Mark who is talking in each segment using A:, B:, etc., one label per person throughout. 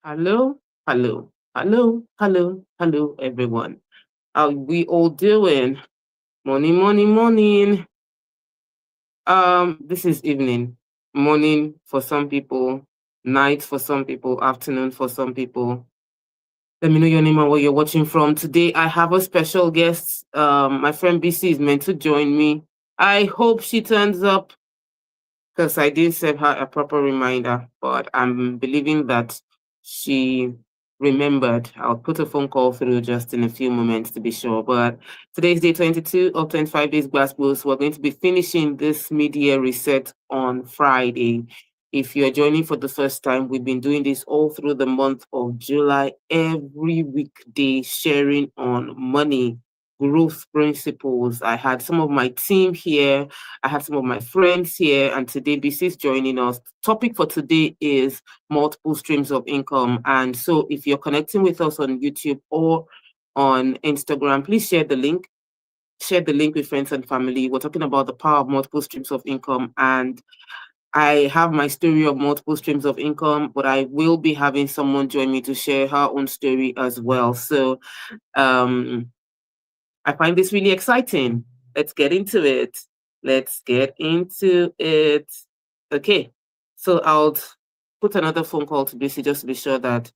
A: Hello, hello, hello, hello, hello, everyone. How we all doing? Morning, morning, morning. This is evening, morning for some people, night for some people, afternoon for some people. Let me know your name and where you're watching from. Today, I have a special guest. My friend BC is meant to join me. I hope she turns up because I didn't send her a proper reminder, but I'm believing that she remembered. I'll put a phone call through just in a few moments to be sure. But today's day 22 of 25 days Glassboost. We're going to be finishing this mid-year reset on Friday. If you're joining for the first time, we've been doing this all through the month of July, every weekday, sharing on money, growth principles. I had some of my team here, I have some of my friends here, and today BC is joining us. Topic for today is multiple streams of income. And so if you're connecting with us on YouTube or on Instagram, please share the link. Share the link with friends and family. We're talking about the power of multiple streams of income. And I have my story of multiple streams of income, but I will be having someone join me to share her own story as well. So um, I find this really exciting. Let's get into it. Let's get into it. Okay. So I'll put another phone call to BC just to be sure that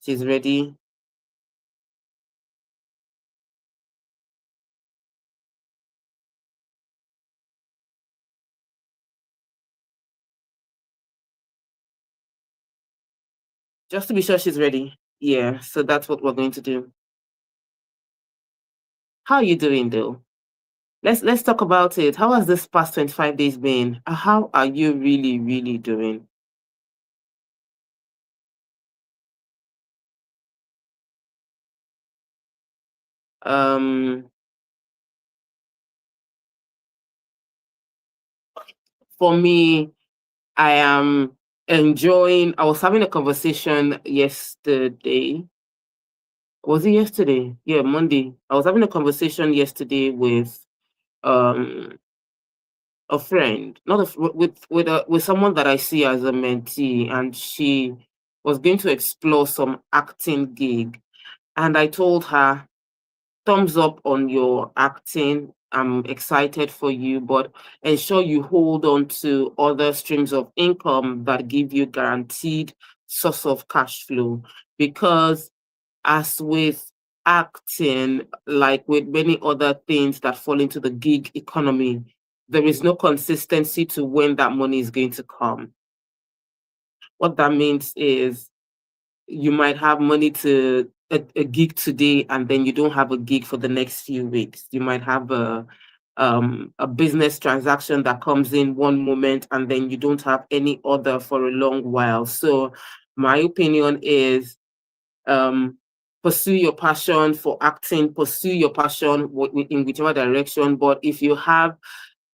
A: she's ready. Just to be sure she's ready. Yeah, so that's what we're going to do. How are you doing though? Let's talk about it. How has this past 25 days been? How are you really doing? Um for me, I am enjoying. I was having a conversation yesterday. Was it yesterday? Yeah, Monday. I was having a conversation yesterday with um a friend, not a, with someone that I see as a mentee, and she was going to explore some acting gig, and I told her, thumbs up on your acting. I'm excited for you, but ensure you hold on to other streams of income that give you guaranteed source of cash flow. Because as with acting, like with many other things that fall into the gig economy, there is no consistency to when that money is going to come. What that means is you might have money to a gig today and then you don't have a gig for the next few weeks. You might have a business transaction that comes in one moment and then you don't have any other for a long while. So my opinion is um pursue your passion for acting, pursue your passion in whichever direction. But if you have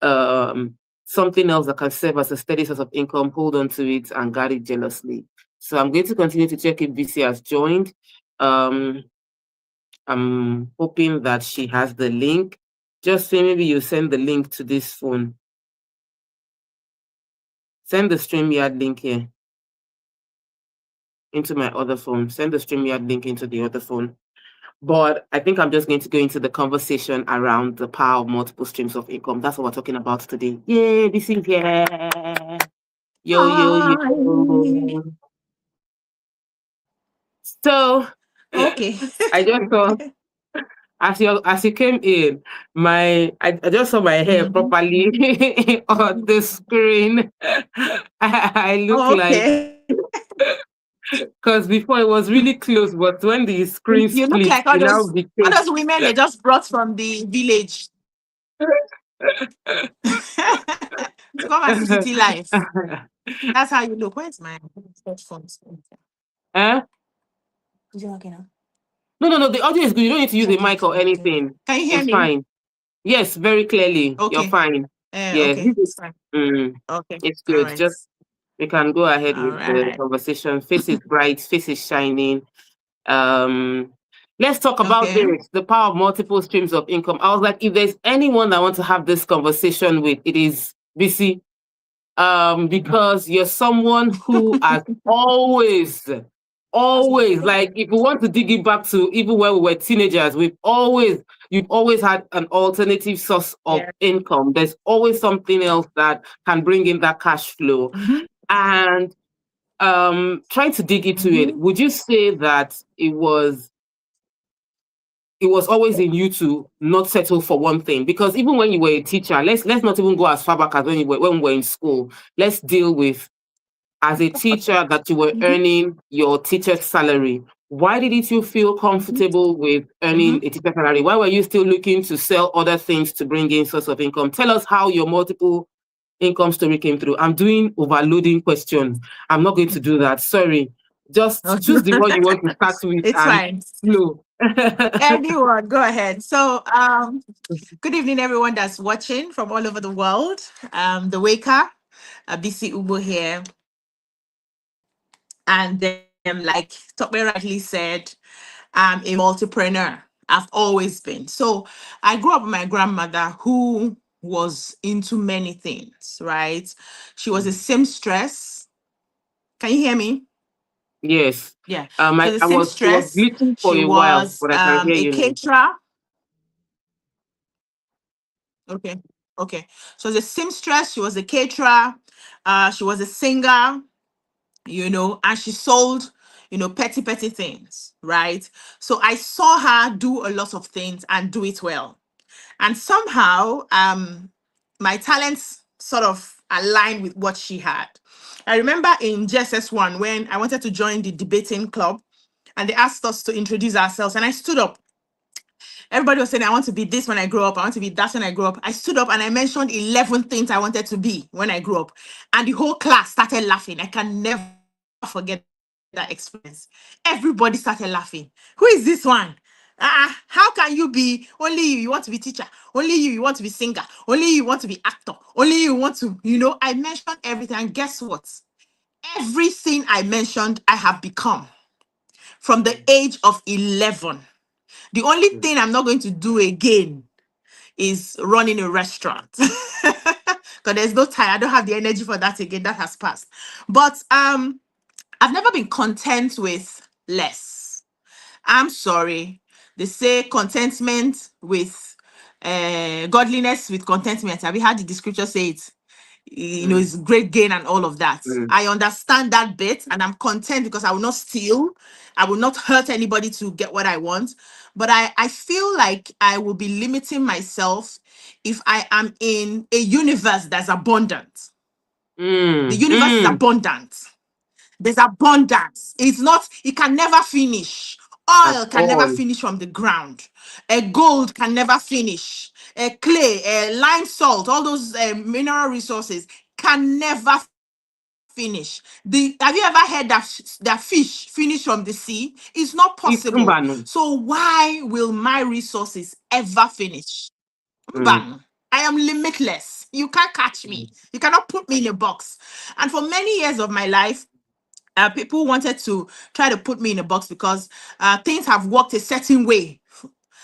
A: um something else that can serve as a steady source of income, hold on to it and guard it jealously. So I'm going to continue to check if BC has joined. Um, I'm hoping that she has the link. Just say maybe you send the link to this phone. Send the StreamYard link here into my other phone. Send the StreamYard link into the other phone. But I think I'm just going to go into the conversation around the power of multiple streams of income. That's what we're talking about today. Yay, this is here. Yo, yo,
B: Hi.
A: yo. So
B: Okay.
A: I just saw as you came in, I just saw my hair
B: Mhm.
A: properly on the screen. I look
B: Oh,
A: like
B: okay.
A: because before it was really close, but when the screen
B: You look
A: split,
B: like
A: it now
B: all
A: became
B: those women they just brought from the village to come and see city life. That's how you look. Where's my phone?
A: Huh?
B: Is it okay now?
A: No. The audio is good. You don't need to use a
B: Okay,
A: mic
B: okay,
A: or
B: okay.
A: anything.
B: Can you hear
A: It's
B: me?
A: fine. Yes, very clearly. You're
B: Okay.
A: fine. Yes,
B: Okay. It's fine.
A: mm,
B: Okay.
A: it's
B: All
A: good.
B: right.
A: Just we can go ahead
B: All
A: with the
B: right.
A: conversation. Face is bright, face is shining. Um, let's talk about
B: Okay.
A: this, the power of multiple streams of income. I was like, if there's anyone that I want to have this conversation with, it is BC. Because you're someone who has always, like, if we want to dig it back to even when we were teenagers, you've always had an alternative source of income. There's always something else that can bring in that cash flow. And trying to dig into it, would you say that it was always in you to not settle for one thing? Because even when you were a teacher, let's not even go as far back as when we were in school. Let's deal with, as a teacher, that you were earning your teacher's salary. Why didn't you feel comfortable with earning a teacher's salary? Why were you still looking to sell other things to bring in source of income? Tell us how your multiple income story came through. I'm doing overloading questions. I'm not going to do that. Sorry. Just choose the one you want to start with.
B: It's fine.
A: No.
B: Anyone, go ahead. So, good evening, everyone that's watching from all over the world. The Waker, BC Ubo here. And then, like Tokwe rightly said, I'm a multipreneur. I've always been. So I grew up with my grandmother who was into many things, right? She was a seamstress. Can you hear me?
A: Yes.
B: Yeah.
A: I was glitching for a while, but I can hear you.
B: Caterer. Okay. Okay. So the seamstress, she was a caterer, she was a singer, and she sold, petty things, right? So I saw her do a lot of things and do it well. And somehow my talents sort of aligned with what she had. I remember in JSS1 when I wanted to join the debating club and they asked us to introduce ourselves and I stood up. Everybody was saying, I want to be this when I grow up. I want to be that when I grow up. I stood up and I mentioned 11 things I wanted to be when I grew up. And the whole class started laughing. I can never forget that experience. Everybody started laughing. Who is this one? How can you be, only you want to be teacher, only you want to be singer, only you want to be actor, only you want to, I mentioned everything. And guess what? Everything I mentioned, I have become from the age of 11. The only thing I'm not going to do again is running a restaurant. Because there's no time. I don't have the energy for that again. That has passed. But I've never been content with less. I'm sorry. They say contentment with godliness with contentment. Have you heard the scripture say it? It's great gain and all of that. I understand that bit and I'm content because I will not steal. I will not hurt anybody to get what I want. But I feel like I will be limiting myself if I am in a universe that's abundant. The universe is abundant. There's abundance. It can never finish. Oil can never finish from the ground. Gold can never finish. Clay, lime salt, all those mineral resources can never finish. Have you ever heard that fish finish from the sea? It's not possible. So why will my resources ever finish? Bang. I am limitless. You can't catch me. You cannot put me in a box. And for many years of my life, people wanted to try to put me in a box because things have worked a certain way.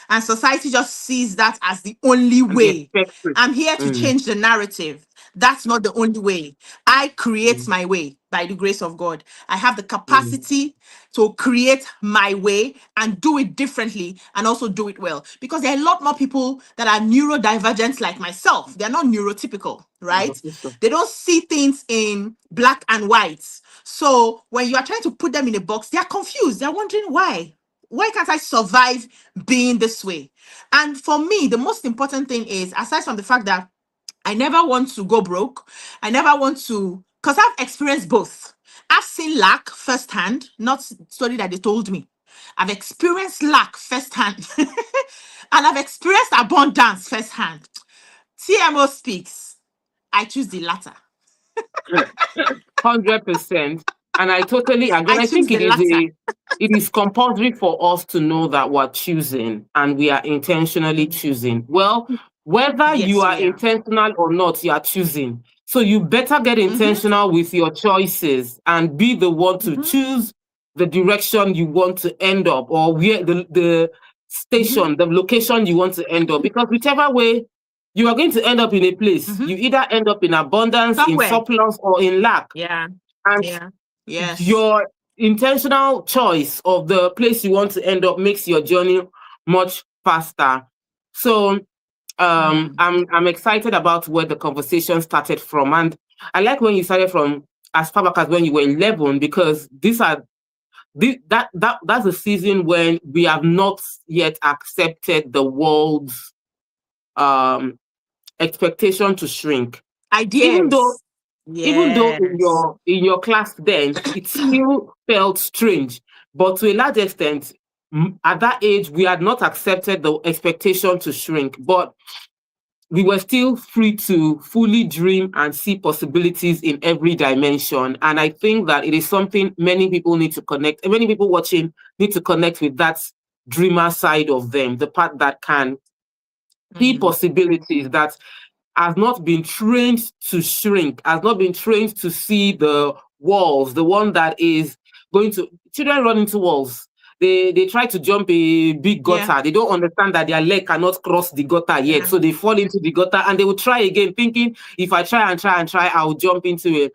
B: And society just sees that as the only way. I'm here to change the narrative. That's not the only way. I create my way by the grace of God. I have the capacity to create my way and do it differently and also do it well. Because there are a lot more people that are neurodivergent like myself. They're not neurotypical, right? They don't see things in black and white. So when you are trying to put them in a box, they are confused. They're wondering why. Why can't I survive being this way? And for me, the most important thing is, aside from the fact that I never want to go broke, I never want to, because I've experienced both. I've seen lack firsthand, not story that they told me. I've experienced lack firsthand, and I've experienced abundance firsthand. TMO speaks. I choose the latter.
A: 100%. And I totally agree. I think it is compulsory for us to know that we're choosing and we are intentionally choosing. Well, whether you are intentional or not, you are choosing. So you better get intentional with your choices and be the one to choose the direction you want to end up, or where the station, the location you want to end up. Because whichever way you are going to end up in a place, you either end up in abundance, in surplus, or in lack.
B: Yeah.
A: And your intentional choice of the place you want to end up makes your journey much faster. So I'm excited about where the conversation started from, and I like when you started from as far back as when you were 11, because that's a season when we have not yet accepted the world's um expectation to shrink. Even though even though
B: Yes.
A: in your class then it still felt strange, but to a large extent, at that age we had not accepted the expectation to shrink, but we were still free to fully dream and see possibilities in every dimension. And I think that it is something many people need to connect, many people watching need to connect with, that dreamer side of them, the part that can see possibilities, that has not been trained to shrink, has not been trained to see the walls, the one that is going to, children run into walls. They try to jump a big gutter.
B: Yeah.
A: They don't understand that their leg cannot cross the gutter yet.
B: Yeah.
A: So they fall into the gutter and they will try again, thinking if I try and try and try, I'll jump into it.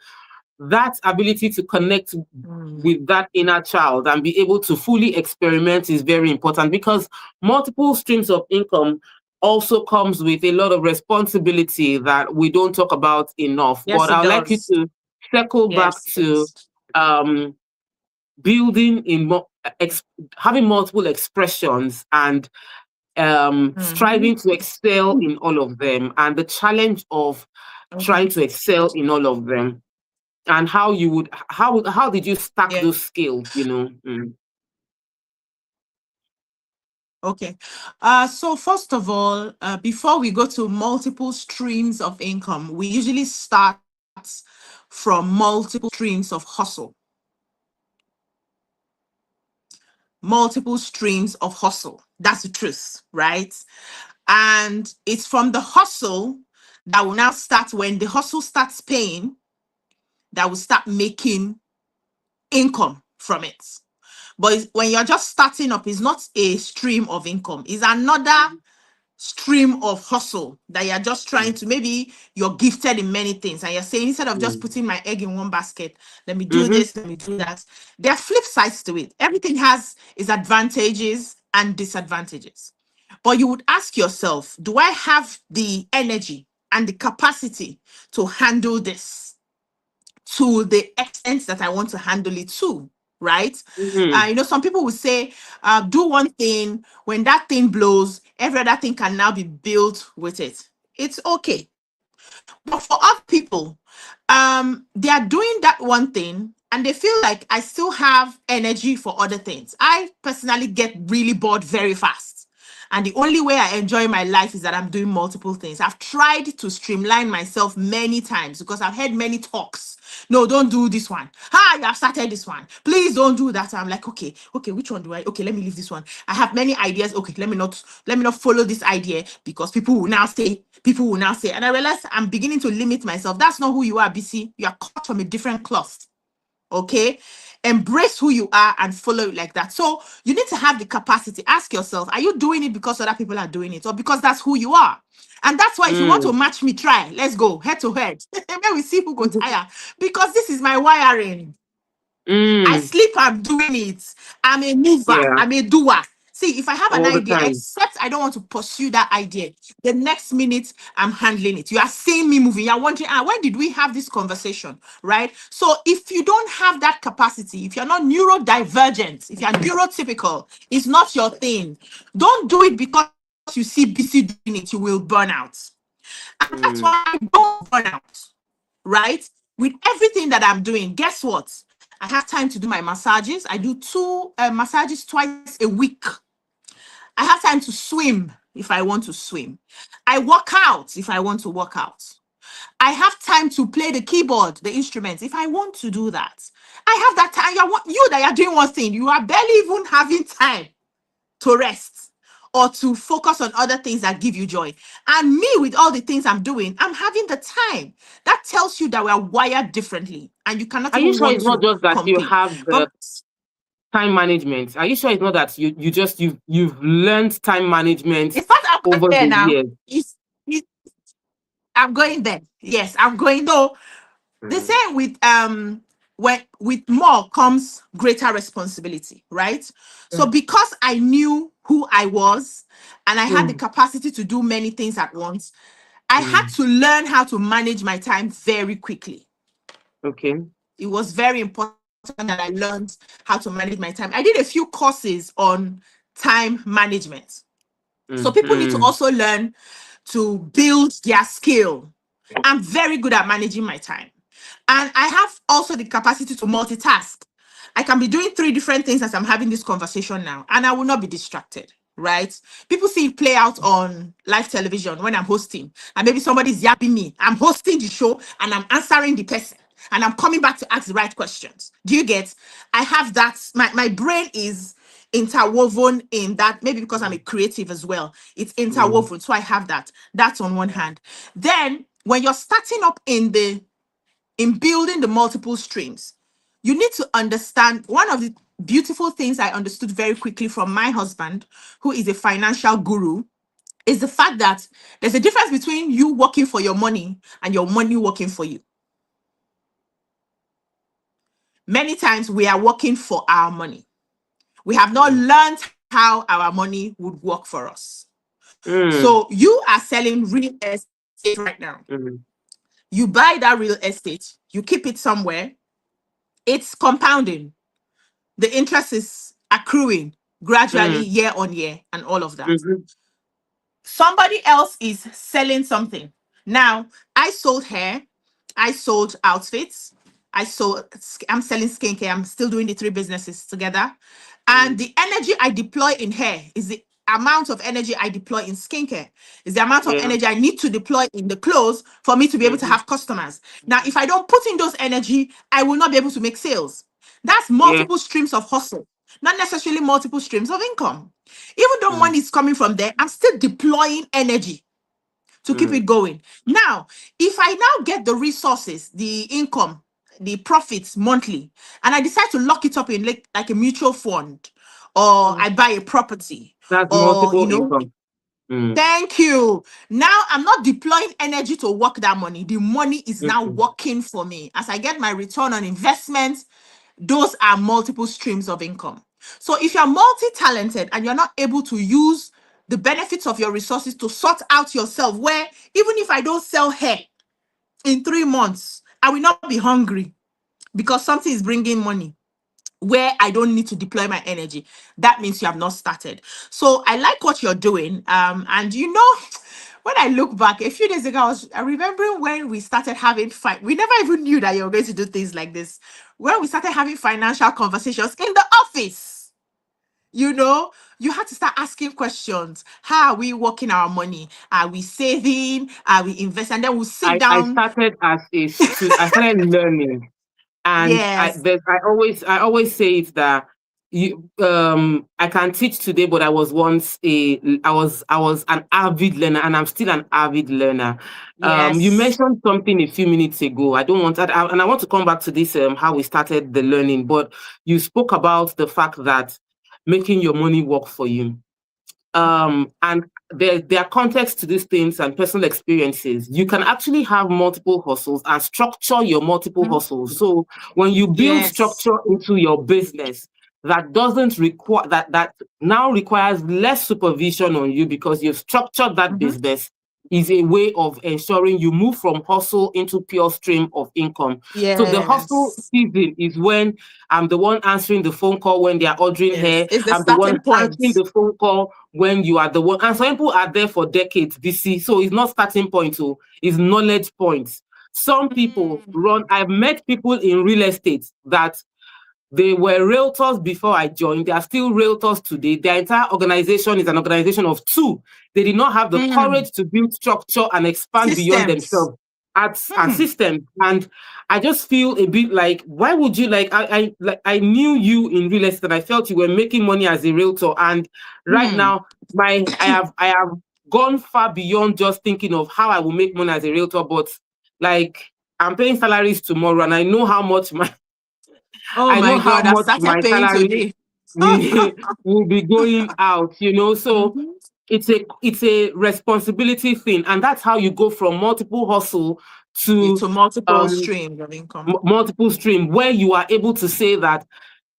A: That ability to connect with that inner child and be able to fully experiment is very important, because multiple streams of income also comes with a lot of responsibility that we don't talk about enough.
B: Yes,
A: But
B: it
A: I'd like you
B: does.
A: to circle back
B: Yes, it
A: to
B: does.
A: um, building having multiple expressions and striving to excel in all of them, and the challenge of trying to excel in all of them, and how you would how did you stack
B: Yeah.
A: those skills, you know?
B: Okay. So first of all, before we go to multiple streams of income, we usually start from multiple streams of hustle. Multiple streams of hustle. That's the truth, right? And it's from the hustle that will now start, when the hustle starts paying, that will start making income from it. But when you're just starting up, it's not a stream of income, it's another stream of hustle that you're just trying to, maybe you're gifted in many things and you're saying, instead of just putting my egg in one basket, let me do this, let me do that. There are flip sides to it. Everything has its advantages and disadvantages. But you would ask yourself, do I have the energy and the capacity to handle this to the extent that I want to handle it to? Right? Some people will say, do one thing, when that thing blows, every other thing can now be built with it. It's okay. But for other people, they are doing that one thing and they feel like, I still have energy for other things. I personally get really bored very fast. And the only way I enjoy my life is that I'm doing multiple things. I've tried to streamline myself many times because I've heard many talks. No, don't do this one. Hi, I've started this one. Please don't do that. I'm like, okay, which one do I? Okay, let me leave this one. I have many ideas. Okay, let me not follow this idea because people will now say. And I realize I'm beginning to limit myself. That's not who you are, BC. You are cut from a different cloth. Okay, embrace who you are and follow it like that. So you need to have the capacity. Ask yourself, are you doing it because other people are doing it, or because that's who you are? And that's why, if you want to match me, try. Let's go head to head. Then we see who goes higher. Because this is my wiring. I sleep, I'm doing it. I'm a mover, I'm a doer. See, if I have an idea, except I don't want to pursue that idea, the next minute I'm handling it. You are seeing me moving. You're wondering, when did we have this conversation? Right? So if you don't have that capacity, if you're not neurodivergent, if you're neurotypical, it's not your thing. Don't do it because you see BC doing it, you will burn out. And that's why I don't burn out. Right? With everything that I'm doing, guess what? I have time to do my massages. I do 2 massages twice a week. I have time to swim if I want to swim. I work out if I want to work out. I have time to play the keyboard, the instruments, if I want to do that. I have that time. You that are doing one thing, you are barely even having time to rest or to focus on other things that give you joy. And me, with all the things I'm doing, I'm having the time. That tells you that we are wired differently and you cannot
A: Are you
B: even
A: sure
B: want
A: it's not
B: to
A: just that you
B: compete.
A: have the time management? Are you sure it's not that you've learned time management
B: It's not
A: over
B: there
A: the
B: now.
A: years?
B: I'm going there. Yes, I'm going. So the same with when with more comes greater responsibility, right? So because I knew who I was and I had the
A: Mm,
B: capacity to do many things at once, I had
A: mm,
B: to learn how to manage my time very quickly.
A: okay.
B: It was very important that I learned how to manage my time. I did a few courses on time management. So
A: Mm,
B: people need to
A: mm,
B: also learn to build their skill. I'm very good at managing my time. And I have also the capacity to multitask. I can be doing three different things as I'm having this conversation now, and I will not be distracted, right? People see it play out on live television when I'm hosting, and maybe somebody's yapping me. I'm hosting the show and I'm answering the person, and I'm coming back to ask the right questions. Do you get? I have that. My brain is interwoven in that, maybe because I'm a creative as well. It's
A: mm,
B: interwoven. So I have that. That's on one hand. Then when you're starting up in building the multiple streams, you need to understand one of the beautiful things I understood very quickly from my husband, who is a financial guru, is the fact that there's a difference between you working for your money and your money working for you. Many times we are working for our money. We have not
A: mm,
B: learned how our money would work for us.
A: mm,
B: So you are selling real estate right now.
A: mm,
B: You buy that real estate, you keep it somewhere, it's compounding. The interest is accruing gradually
A: mm,
B: year on year and all of that.
A: mhm,
B: Somebody else is selling something. Now, I sold hair, I sold outfits, I'm selling skincare, I'm still doing the three businesses together. And
A: mm,
B: the energy I deploy in hair is the amount of energy I deploy in skincare, is the amount of
A: yeah.
B: energy I need to deploy in the clothes for me to be able to
A: Mhm,
B: have customers. Now, if I don't put in those energy, I will not be able to make sales. That's
A: yeah.
B: multiple streams of hustle, not necessarily multiple streams of income. Even though
A: Mm,
B: money is coming from there, I'm still deploying energy to keep
A: mm,
B: it going. Now, if I now get the resources, the income, the profits monthly, and I decide to lock it up in like a mutual fund, or
A: mm.
B: I buy a property,
A: That's
B: or
A: multiple income. Mm,
B: thank you. Now I'm not deploying energy to work that money. The money is now
A: mm,
B: working for me. As I get my return on investment, those are multiple streams of income. So if you're multi-talented and you're not able to use the benefits of your resources to sort out yourself, where even if I don't sell hair in 3 months, I will not be hungry because something is bringing money where I don't need to deploy my energy. That means you have not started. So I like what you're doing. And when I look back a few days ago, I was remembering when we started having fight. We never even knew that you were going to do things like this. When we started having financial conversations in the office, you had to start asking questions. How are we working our money? Are we saving? Are we investing? And then we'll sit
A: I
B: down.
A: started as a student. I started learning, and
B: Yes.
A: I always say it that I can teach today, but I was once I was an avid learner, and I'm still an avid learner. You
B: Yes.
A: mentioned something a few minutes ago. I don't want that, and I want to come back to this how we started the learning, but you spoke about the fact that making your money work for you. And there are contexts to these things and personal experiences. You can actually have multiple hustles and structure your multiple
B: Mhm.
A: hustles. So when you build
B: Yes.
A: structure into your business, that doesn't require that now requires less supervision on you because you've structured that
B: Mhm.
A: business is a way of ensuring you move from hustle into pure stream of income. So the hustle
B: Yes.
A: season is when I'm the one answering the phone call when they are ordering
B: Yes.
A: hair.
B: It's the
A: I'm the one
B: starting point.
A: answering the phone call when you are the one. And some people are there for decades, BC. So it's not starting point, so it's knowledge points. Some people run, I've met people in real estate that they were realtors before I joined. They are still realtors today. Their entire organization is an organization of two. They did not have the
B: Mm.
A: courage to build structure and expand beyond
B: Systems.
A: themselves and
B: Hmm.
A: systems. And I just feel a bit like, why would you I knew you in real estate and I felt you were making money as a realtor. And right
B: Hmm.
A: now, I have gone far beyond just thinking of how I will make money as a realtor, but like I'm paying salaries tomorrow and I know how much my
B: Oh
A: I know
B: my
A: how
B: God, I
A: much
B: started
A: my
B: paying
A: salary
B: today.
A: will be going out, you know. So
B: Mhm.
A: it's a responsibility thing, and that's how you go from multiple hustle to
B: To multiple
A: um,
B: streams of income.
A: multiple stream, where you are able to say that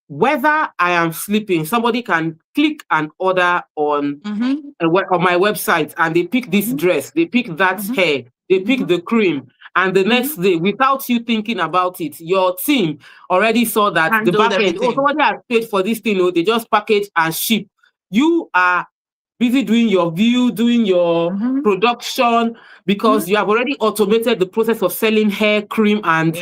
A: whether I am sleeping, somebody can click an order on on my website, and they pick this dress, they pick that hair, they pick the cream, and the next day, without you thinking about it, your team already saw that the
B: Handled
A: back end, oh,
B: everything.
A: somebody has paid for this thing, oh, they just package and ship. You are busy doing your view, doing your production, because you have already automated the process of selling hair cream and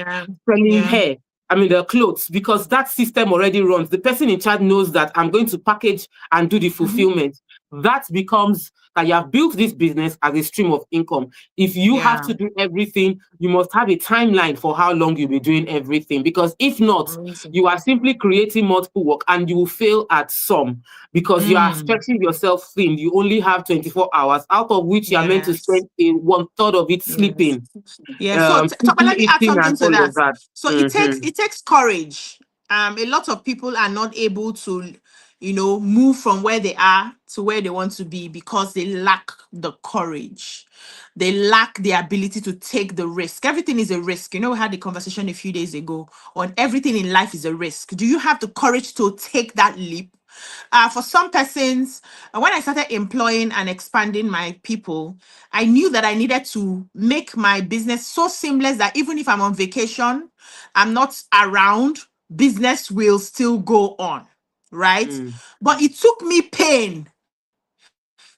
A: selling hair. I mean, the clothes, because that system already runs. The person in charge knows that I'm going to package and do the fulfillment. That becomes that you have built this business as a stream of income. If you have to do everything, you must have a timeline for how long you'll be doing everything. Because if not, you are simply creating multiple work and you will fail at some, because you are stretching yourself thin. You only have 24 hours, out of which you are meant to spend in 1/3 of it sleeping.
B: So let me add
A: Eating
B: something
A: and
B: to
A: all
B: that.
A: of that.
B: So it takes courage. A lot of people are not able to, move from where they are to where they want to be because they lack the courage. They lack the ability to take the risk. Everything is a risk. We had the conversation a few days ago on everything in life is a risk. Do you have the courage to take that leap? For some persons, when I started employing and expanding my people, I knew that I needed to make my business so seamless that even if I'm on vacation, I'm not around, business will still go on, right? But it took me pain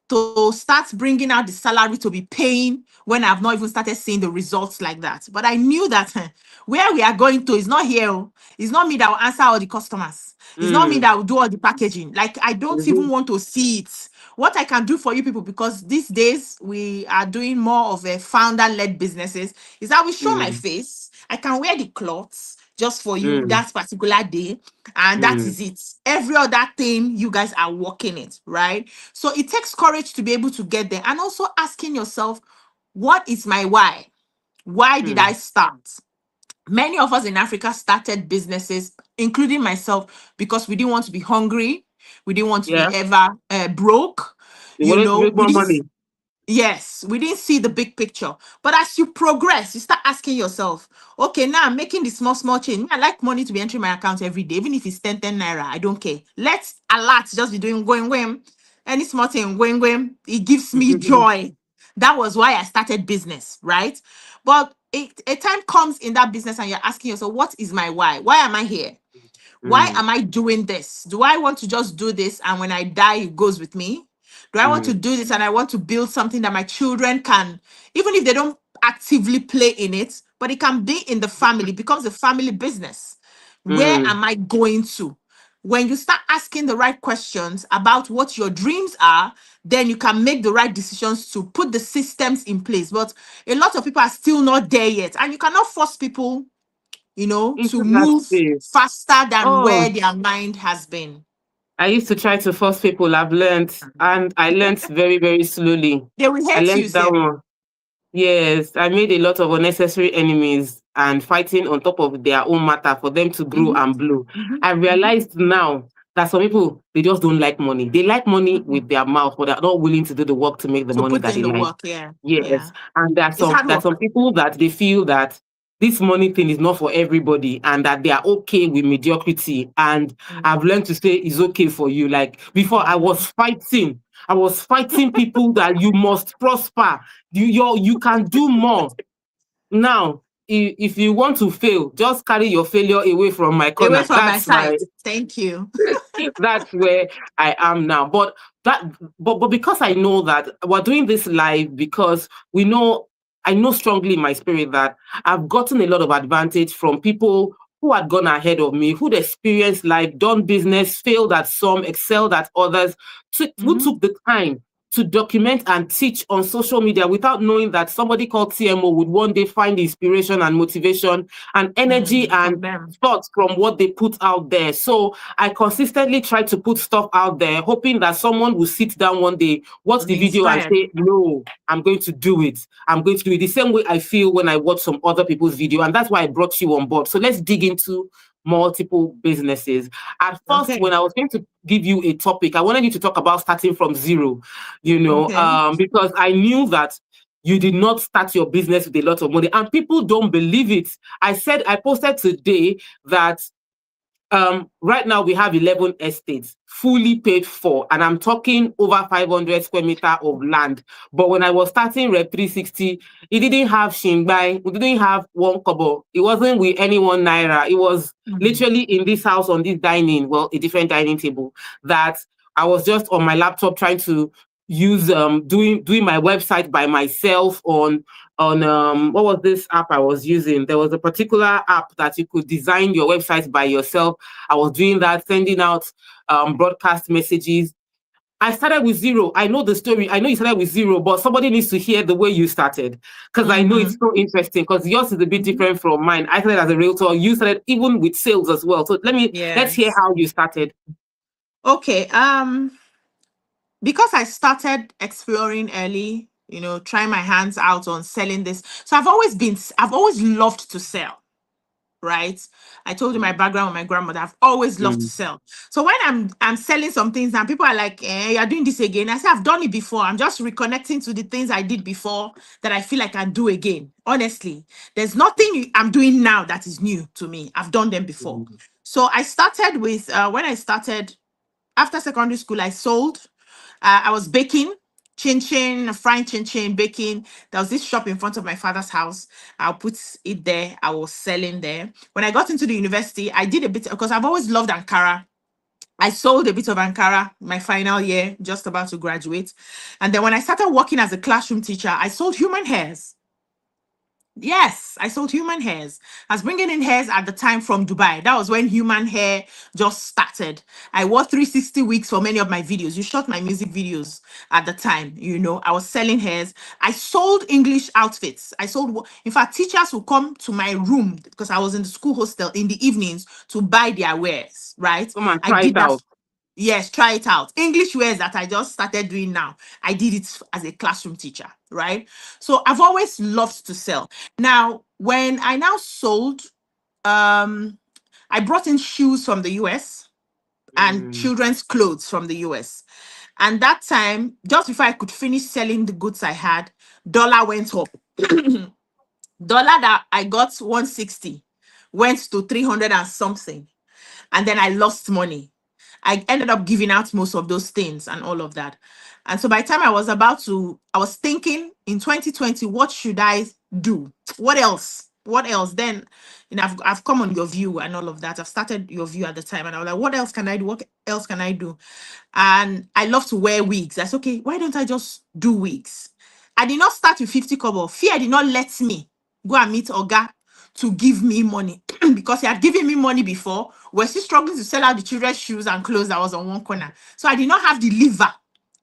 B: to start bringing out the salary to be paying when I've not even started seeing the results like that. But I knew that where we are going to is not here. It's not me that will answer all the customers. It's not me that will do all the packaging. Like, I don't even want to see it. What I can do for you people, because these days we are doing more of a founder-led businesses, is I will show my face. I can wear the clothes just for you that particular day, and that is it. Every other thing you guys are working it, right? So it takes courage to be able to get there, and also asking yourself, what is my why? Why did I start? Many of us in Africa started businesses, including myself, because we didn't want to be hungry. We didn't want to be ever broke.
A: You wanted to make
B: We
A: more
B: didn't.
A: money.
B: Yes, we didn't see the big picture. But as you progress, you start asking yourself, okay, now I'm making the small change. I like money to be entering my account every day, even if it's 10 naira. I don't care. Let's alert just be doing going. Any small thing, going. It gives me joy. That was why I started business, right? But a time comes in that business and you're asking yourself, what is my why? Why am I here? Why am I doing this? Do I want to just do this and when I die, it goes with me? Do I want to do this and I want to build something that my children can, even if they don't actively play in it, but it can be in the family, it becomes a family business. Where am I going to? When you start asking the right questions about what your dreams are, then you can make the right decisions to put the systems in place. But a lot of people are still not there yet. And you cannot force people,
A: Into
B: to
A: that
B: move
A: space.
B: faster than
A: Oh,
B: where their mind has been.
A: I used to try to force people. I've learned, and I learned very, very slowly.
B: They will
A: I
B: hate
A: learned
B: you,
A: that
B: Seth.
A: one. Yes, I made a lot of unnecessary enemies and fighting on top of their own matter for them to grow and blow. I realized now that some people, they just don't like money. They like money with their mouth, but they're not willing to do the work to make the
B: To
A: money
B: put
A: that
B: in
A: they
B: the
A: like.
B: work, yeah.
A: Yes, and
B: It's hard
A: there's some
B: work.
A: people that they feel that this money thing is not for everybody and that they are okay with mediocrity. And I've learned to say it's okay for you. Like before, I was fighting people that you must prosper. You can do more. Now, if you want to fail, just carry your failure away from my
B: Away
A: corner.
B: from my sight. Thank you.
A: That's where I am now. But because I know that we're doing this live, because I know strongly in my spirit that I've gotten a lot of advantage from people who had gone ahead of me, who'd experienced life, done business, failed at some, excelled at others, who took the time to document and teach on social media without knowing that somebody called TMO would one day find inspiration and motivation and energy and thoughts from what they put out there. So I consistently try to put stuff out there, hoping that someone will sit down one day, watch the video and say, no, I'm going to do it. I'm going to do it the same way I feel when I watch some other people's video. And that's why I brought you on board. So let's dig into multiple businesses. At first, when I was going to give you a topic, I wanted you to talk about starting from zero, because I knew that you did not start your business with a lot of money. And people don't believe it. I posted today that right now we have 11 estates fully paid for, and I'm talking over 500 square meter of land. But when I was starting Rep 360, it didn't have Shingbai, we didn't have one kobo. It wasn't with any 1 naira. It was literally in this house on this dining, well, a different dining table, that I was just on my laptop trying to use doing my website by myself on what was this app I was using? There was a particular app that you could design your website by yourself. I was doing that, sending out broadcast messages. I started with zero. I know the story. I know you started with zero, but somebody needs to hear the way you started, because I know it's so interesting, because yours is a bit different from mine. I started as a realtor. You started even with sales as well. So let's hear how you started.
B: Okay. Because I started exploring early, trying my hands out on selling this. So I've always loved to sell, right? I told you my background with my grandmother. I've always loved to sell. So when I'm selling some things and people are like, you're doing this again. I say, I've done it before. I'm just reconnecting to the things I did before that I feel like I can do again. Honestly, there's nothing I'm doing now that is new to me. I've done them before. So I started with, when I started after secondary school, I sold. I was baking frying chin, baking. There was this shop in front of my father's house. I'll put it there. I was selling there. When I got into the university, I did a bit, because I've always loved Ankara. I sold a bit of Ankara my final year, just about to graduate. And then when I started working as a classroom teacher, I sold human hairs. Yes, I sold human hairs. I was bringing in hairs at the time from Dubai. That was when human hair just started. I wore 360 wigs for many of my videos. You shot my music videos at the time. I was selling hairs. I sold English outfits. In fact, teachers would come to my room, because I was in the school hostel, in the evenings to buy their wares, right?
A: Come on,
B: I
A: try
B: did
A: it
B: that.
A: out.
B: Yes, try it out. English wares that I just started doing now. I did it as a classroom teacher, right? So I've always loved to sell. Now, when I now sold, I brought in shoes from the US and children's clothes from the US. And that time, just before I could finish selling the goods I had, dollar went up. Dollar that I got 160 went to 300 and something. And then I lost money. I ended up giving out most of those things and all of that. And so by the time I was thinking in 2020, what should I do? What else? What else? Then, I've come on Your View and all of that. I've started Your View at the time, and I was like, what else can I do? What else can I do? And I love to wear wigs. I said, okay, why don't I just do wigs? I did not start with 50 kobo. Fear did not let me go and meet Oga to give me money because he had given me money before. We're still struggling to sell out the children's shoes and clothes that was on one corner. So I did not have the liver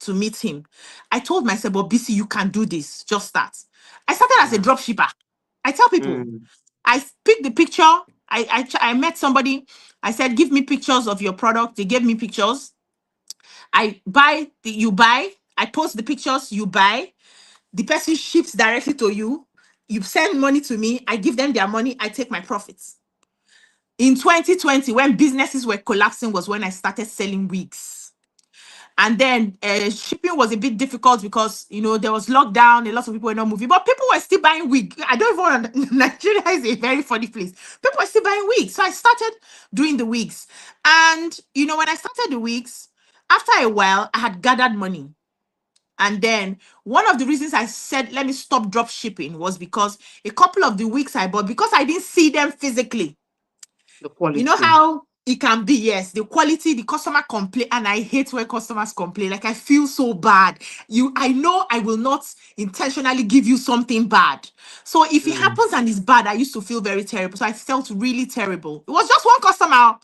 B: to meet him. I told myself, but BC, you can do this. Just start. I started as a drop shipper. I tell people, I picked the picture. I met somebody. I said, give me pictures of your product. They gave me pictures. You buy. I post the pictures, you buy. The person ships directly to you. You send money to me. I give them their money. I take my profits. In 2020, when businesses were collapsing, was when I started selling wigs. And then shipping was a bit difficult because, there was lockdown. A lot of people were not moving, but people were still buying wigs. I don't even Nigeria is a very funny place. People were still buying wigs. So I started doing the wigs. And, when I started the wigs, after a while, I had gathered money. And then one of the reasons I said, let me stop drop shipping was because a couple of the wigs I bought, because I didn't see them physically.
A: The quality.
B: You know how it can be, yes, the quality, the customer complain, and I hate when customers complain. Like, I feel so bad. I know I will not intentionally give you something bad. So if it happens and it's bad, I used to feel very terrible. So I felt really terrible. It was just one customer.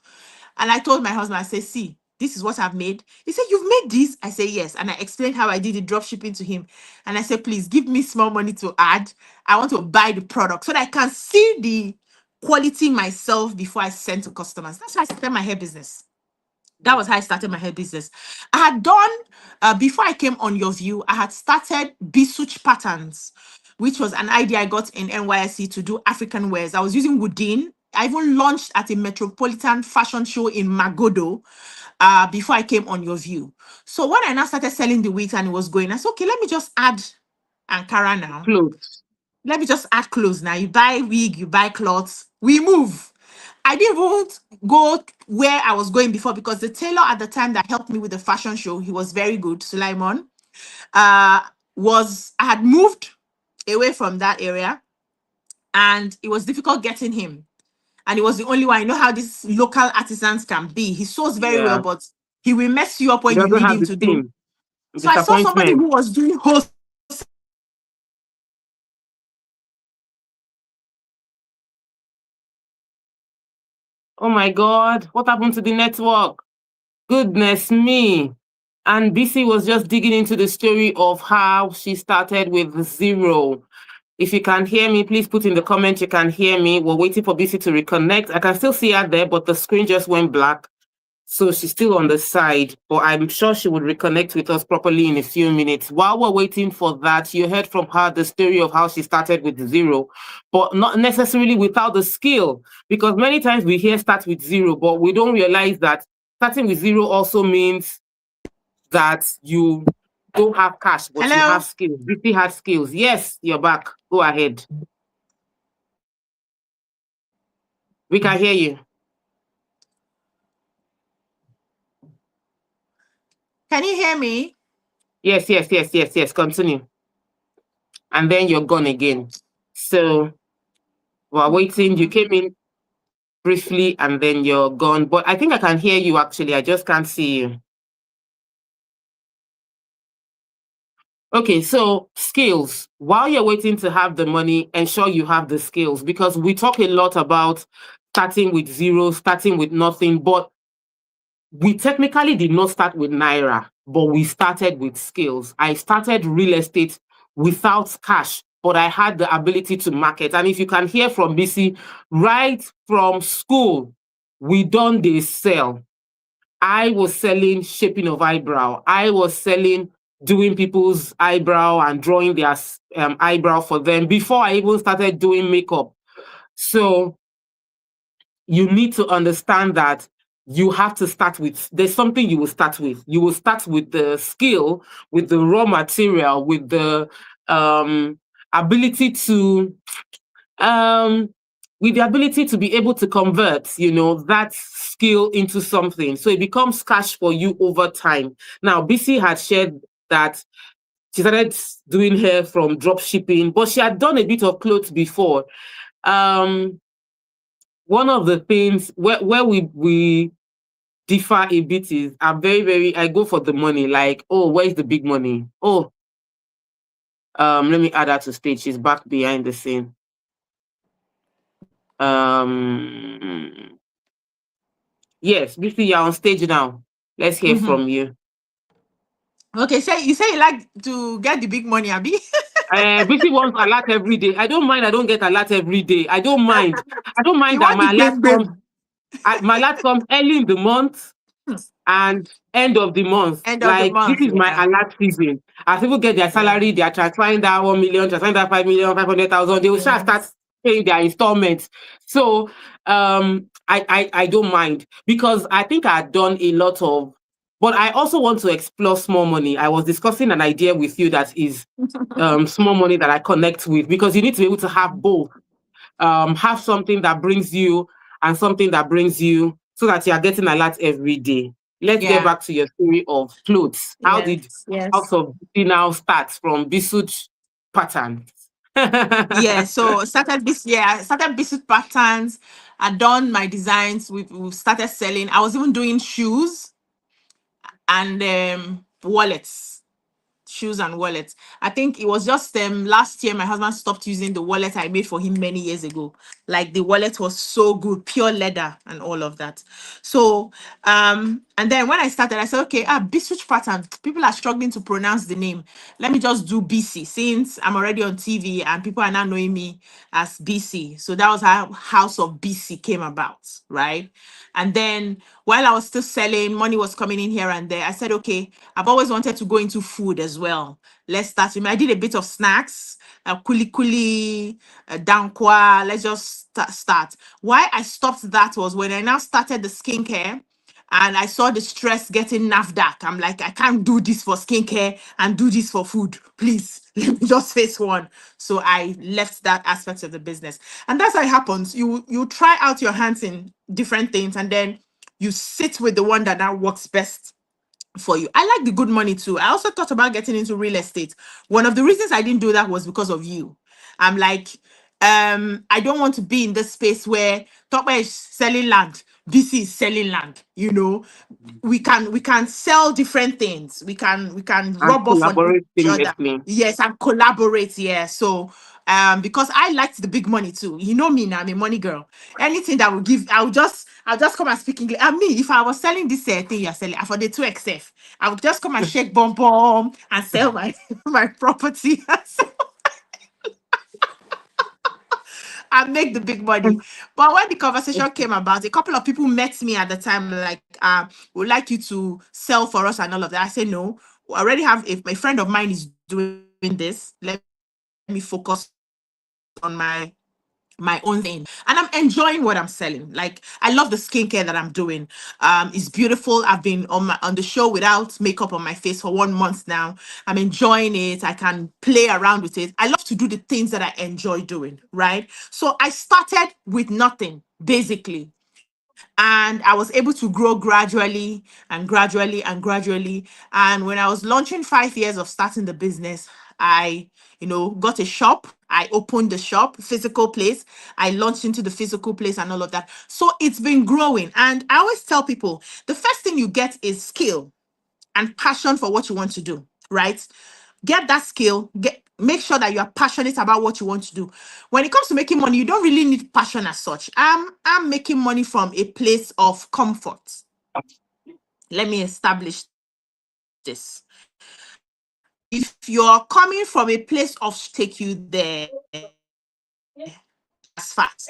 B: And I told my husband, I said, see, this is what I've made. He said, you've made this? I said, yes. And I explained how I did the drop shipping to him. And I said, please give me small money to add. I want to buy the product so that I can see the quality myself before I send to customers. That's how I started my hair business. That was how I started my hair business. I had done, before I came on Your View, I had started Bisuch Patterns, which was an idea I got in NYSC to do African wears. I was using Woodin. I even launched at a Metropolitan fashion show in Magodo before I came on Your View. So when I now started selling the wigs and it was going, I said, okay, let me just add Ankara now.
A: Clothes.
B: Let me just add clothes now. You buy wig, you buy clothes, we move. I didn't even go where I was going before because the tailor at the time that helped me with the fashion show, he was very good, Sulaiman. I had moved away from that area and it was difficult getting him. And he was the only one. You know how these local artisans can be. He sews very well,
A: Yeah.
B: but he will mess you up
A: He
B: when you
A: doesn't
B: need
A: have
B: him
A: the
B: to do.
A: team.
B: So I saw somebody
A: Disappointment.
B: who was doing wholesale.
A: Oh my God, what happened to the network? Goodness me. And BC was just digging into the story of how she started with zero. If you can hear me, please put in the comment you can hear me. We're waiting for BC to reconnect. I can still see her there, but the screen just went black. So she's still on the side, but I'm sure she would reconnect with us properly in a few minutes. While we're waiting for that, you heard from her the story of how she started with zero, but not necessarily without the skill, because many times we hear start with zero, but we don't realize that starting with zero also means that you don't have cash, but you
B: Hello?
A: have skills. BC has skills. Yes, you're back. Go ahead. We can hear you.
B: Can you hear me?
A: Yes. Continue. And then you're gone again. So while waiting, you came in briefly and then you're gone. But I think I can hear you actually. I just can't see you. Okay, so skills. While you're waiting to have the money, ensure you have the skills, because we talk a lot about starting with zero, starting with nothing, but we technically did not start with Naira, but we started with skills. I started real estate without cash, but I had the ability to market. And if you can hear from BC, right from school, we done this sell. I was selling shaping of eyebrow. I was selling doing people's eyebrow and drawing their eyebrow for them before I even started doing makeup. So you need to understand that you have to start with, there's something you will start with. You will start with the skill, with the raw material, with the ability to with the ability to be able to convert, that skill into something. So it becomes cash for you over time. Now, BC had shared that she started doing hair from drop shipping, but she had done a bit of clothes before. One of the things where we differ a bit is I'm very, I go for the money. Like, oh, where's the big money? Oh, let me add her to stage. She's back behind the scene. Yes, BC, you're on stage now. Let's hear from you.
B: Okay, so you say you like to get the big money, Abi?
A: BC wants alert every day. I don't mind. I don't get alert every day. I don't mind. I don't mind
B: You
A: that
B: want
A: my
B: the
A: alert
B: big
A: comes. My alert comes early in the month and end of the month.
B: end of the
A: Like, this
B: month?
A: is my
B: Yeah.
A: alert season. As people get their salary, they are transferring that 1 million, transferring that 5 million, 500,000. They will start paying their installments. So I don't mind, because I think I had done a lot of, but I also want to explore small money. I was discussing an idea with you that is small money that I connect with, because you need to be able to have both. Have something that brings you and something that brings you, so that you are getting alert every day. Let's get back to your story of clothes. How did House of BC now start from Bisuch pattern?
B: Yeah, so started this year. I started business patterns. I done my designs. We've started selling. I was even doing shoes and wallets. Shoes and wallets. I think it was just last year my husband stopped using the wallet I made for him many years ago. Like, the wallet was so good, pure leather and all of that. So and then when I started, I said, okay, Bisuch pattern. People are struggling to pronounce the name. Let me just do BC, since I'm already on TV and people are now knowing me as BC. So that was how House of BC came about, right? And then while I was still selling, money was coming in here and there. I said, okay, I've always wanted to go into food as well. Let's start. I did a bit of snacks, kuli kuli, dankwa. Let's just start. Why I stopped that was when I now started the skincare. and I saw the stress getting NAFDAC. I'm like, I can't do this for skincare and do this for food. Please, let me just face one. So I left that aspect of the business. And that's how it happens. You try out your hands in different things, and then you sit with the one that now works best for you. I like the good money too. I also thought about getting into real estate. One of the reasons I didn't do that was because of you. I'm like, I don't want to be in this space where Tokma is selling land, BC is selling land. You know, we can sell different things. We can
A: And
B: rub off on
A: collaborate
B: each other.
A: seamlessly.
B: Yes, and collaborate. Yeah. So because I liked the big money too. You know me now, I'm a money girl. Anything that will give, I'll just come and speak English. And me, if I was selling this thing you're selling for the 2XF, I would just come and shake bomb bomb and sell my my property and make the big money. But when the conversation came about, a couple of people met me at the time, like, would like you to sell for us and all of that. I said, no, we already have, if my friend of mine is doing this, let me focus on my own thing, and I'm enjoying what I'm selling. Like, I love the skincare that I'm doing. It's beautiful. I've been on the show without makeup on my face for 1 month now. I'm enjoying it. I can play around with it. I love to do the things that I enjoy doing, right? So I started with nothing, basically, and I was able to grow gradually and gradually and gradually. And when I was launching 5 years of starting the business, I, got a shop. I opened the shop, physical place. I launched into the physical place and all of that. So it's been growing. And I always tell people the first thing you get is skill and passion for what you want to do, right? Get that skill, make sure that you are passionate about what you want to do. When it comes to making money, you don't really need passion as such. I'm making money from a place of comfort. Let me establish this. If you're coming from a place of take you there as fast.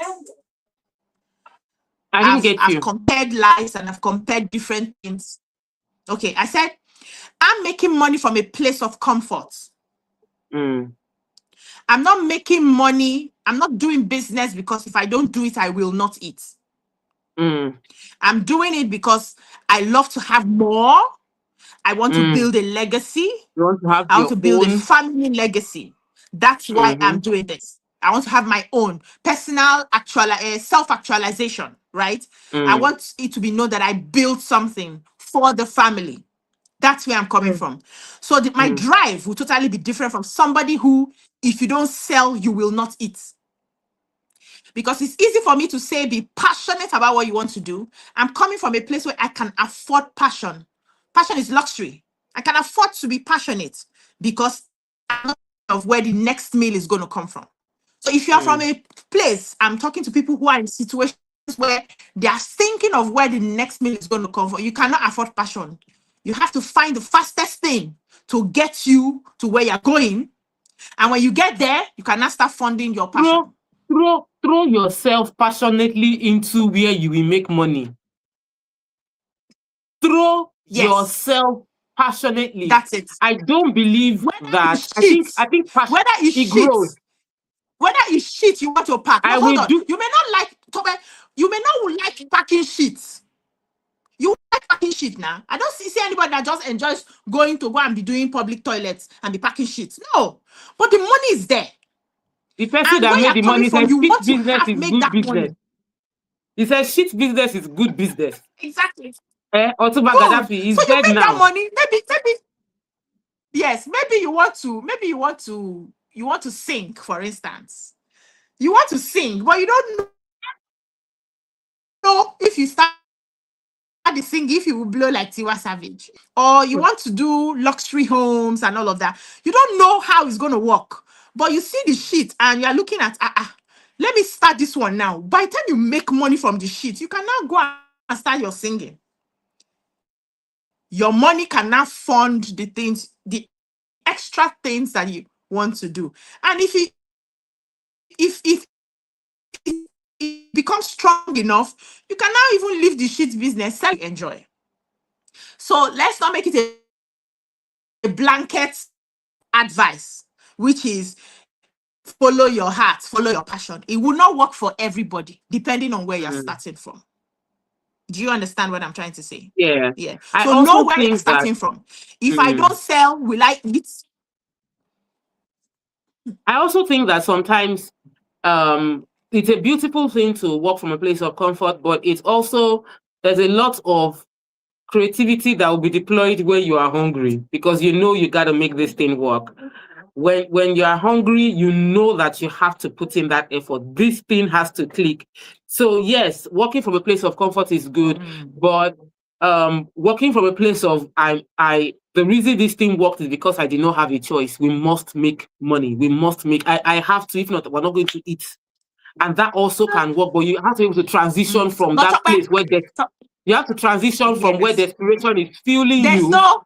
A: I didn't get
B: I've
A: you.
B: compared lives and I've compared different things. Okay, I said I'm making money from a place of comfort.
A: Mm.
B: I'm not making money. I'm not doing business because if I don't do it, I will not eat.
A: Mm.
B: I'm doing it because I love to have more. I want to build a legacy.
A: You want to have
B: I want
A: your
B: to build a
A: own.
B: family legacy. That's why I'm
A: Mm-hmm.
B: doing this. I want to have my own personal self-actualization, right? I
A: Mm.
B: want it to be known that I built something for the family. That's where I'm coming
A: Mm.
B: from. So my
A: Mm.
B: drive will totally be different from somebody who, if you don't sell, you will not eat. Because it's easy for me to say, be passionate about what you want to do. I'm coming from a place where I can afford passion. Passion is luxury. I can afford to be passionate because I'm not of where the next meal is going to come from. So if you're from
A: Mm.
B: a place, I'm talking to people who are in situations where they are thinking of where the next meal is going to come from. You cannot afford passion. You have to find the fastest thing to get you to where you're going. And when you get there, you can now start funding your passion.
A: Throw, throw yourself passionately into where you will make money. Throw
B: Yes,
A: yourself passionately.
B: that's it.
A: I don't believe
B: Whether
A: that.
B: it's
A: I
B: shit,
A: think I think passion
B: whether it's
A: it
B: shit,
A: grows.
B: whether it's shit you want to pack. No,
A: I
B: hold
A: will
B: on.
A: do.
B: You may not like Tobe, you may not like packing shit. You like packing shit now. I don't see anybody that just enjoys going to go and be doing public toilets and be packing shit. No. But the money is there.
A: The person
B: And
A: that
B: where
A: made
B: you're
A: the
B: coming
A: money
B: from,
A: says
B: you
A: shit
B: want to
A: business is
B: make
A: good
B: that
A: business.
B: money.
A: He says shit business is good business.
B: Exactly.
A: Otuba
B: Good.
A: Gaddafi is
B: So you
A: dead
B: make that
A: now.
B: money. Maybe, yes, maybe you want to sing, for instance. You want to sing, but you don't know if you start the sing, if you will blow like Tiwa Savage, or you want to do luxury homes and all of that. You don't know how it's going to work, but you see the shit and you're looking at, let me start this one now. By the time you make money from the shit, you can now go and start your singing. Your money can now fund the things, the extra things that you want to do. And if it becomes strong enough, you can now even leave the shit business, sell, enjoy. So let's not make it a blanket advice, which is follow your heart, follow your passion. It will not work for everybody, depending on where you're
A: Mm.
B: starting from. Do you understand what I'm trying to say?
A: Yeah.
B: Yeah.
A: I
B: So know
A: also
B: where you're
A: think that
B: starting from. If I
A: mm,
B: don't sell, will I eat?
A: I also think that sometimes it's a beautiful thing to work from a place of comfort, but it's also there's a lot of creativity that will be deployed when you are hungry because you know you got to make this thing work. When you are hungry, you know that you have to put in that effort. This thing has to click. So yes, working from a place of comfort is good, but working from a place of I the reason this thing worked is because I did not have a choice. We must make money. We must make. I have to. If not, we're not going to eat. And that also can work, but you have to be able to transition from
B: But
A: that place where you have to transition from where
B: yes,
A: desperation is fueling
B: there's
A: you.
B: no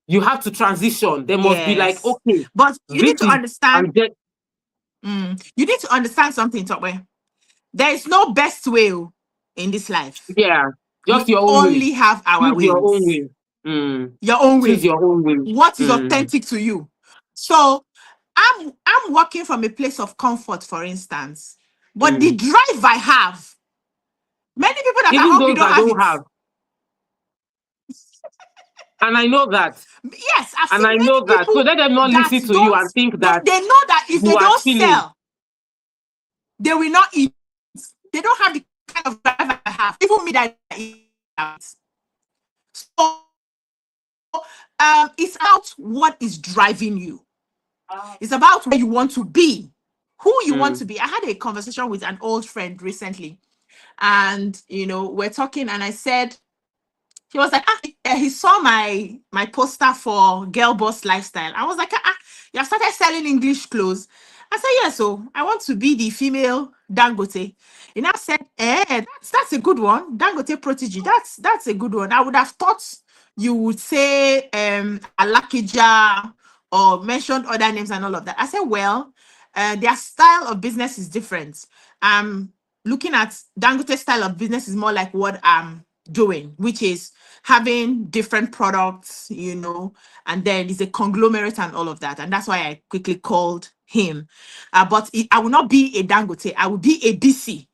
A: You have to transition. There must be like,
B: yes.
A: okay,
B: But you need
A: this
B: to
A: is
B: understand.
A: and then
B: You need to understand something, Tokwe. There is no best way in this life.
A: yeah,
B: We
A: just your own way.
B: only have our
A: Choose your own
B: ways.
A: way. Mm.
B: Your own
A: Choose
B: way.
A: your own way.
B: What is
A: Mm.
B: authentic to you? So I'm working from a place of comfort, for instance. But the
A: Mm.
B: drive I have, many people that are
A: Even
B: hungry
A: those
B: don't
A: that
B: have
A: don't
B: it.
A: have, and I know that,
B: Yes, I've
A: and
B: seen
A: I
B: many
A: know that. So
B: people
A: let them not
B: that
A: listen to you and think that
B: they know that if
A: you
B: they
A: are
B: don't
A: chilling.
B: sell, they will not eat. They don't have the kind of drive I have. Even me that I eat out. So it's about what is driving you. It's about where you want to be, who you want to
A: Mm.
B: be. I had a conversation with an old friend recently, and we're talking, and I said, he was like, he saw my poster for Girl Boss Lifestyle. I was like, you have started selling English clothes. I said, yes, so I want to be the female Dangote. He now said, that's a good one. Dangote Protege. That's a good one. I would have thought you would say Alakija or mentioned other names and all of that. I said, well, their style of business is different. Looking at Dangote style of business is more like what I'm doing, which is having different products, and then it's a conglomerate and all of that. And that's why I quickly called him. But I will not be a Dangote, I will be a DC.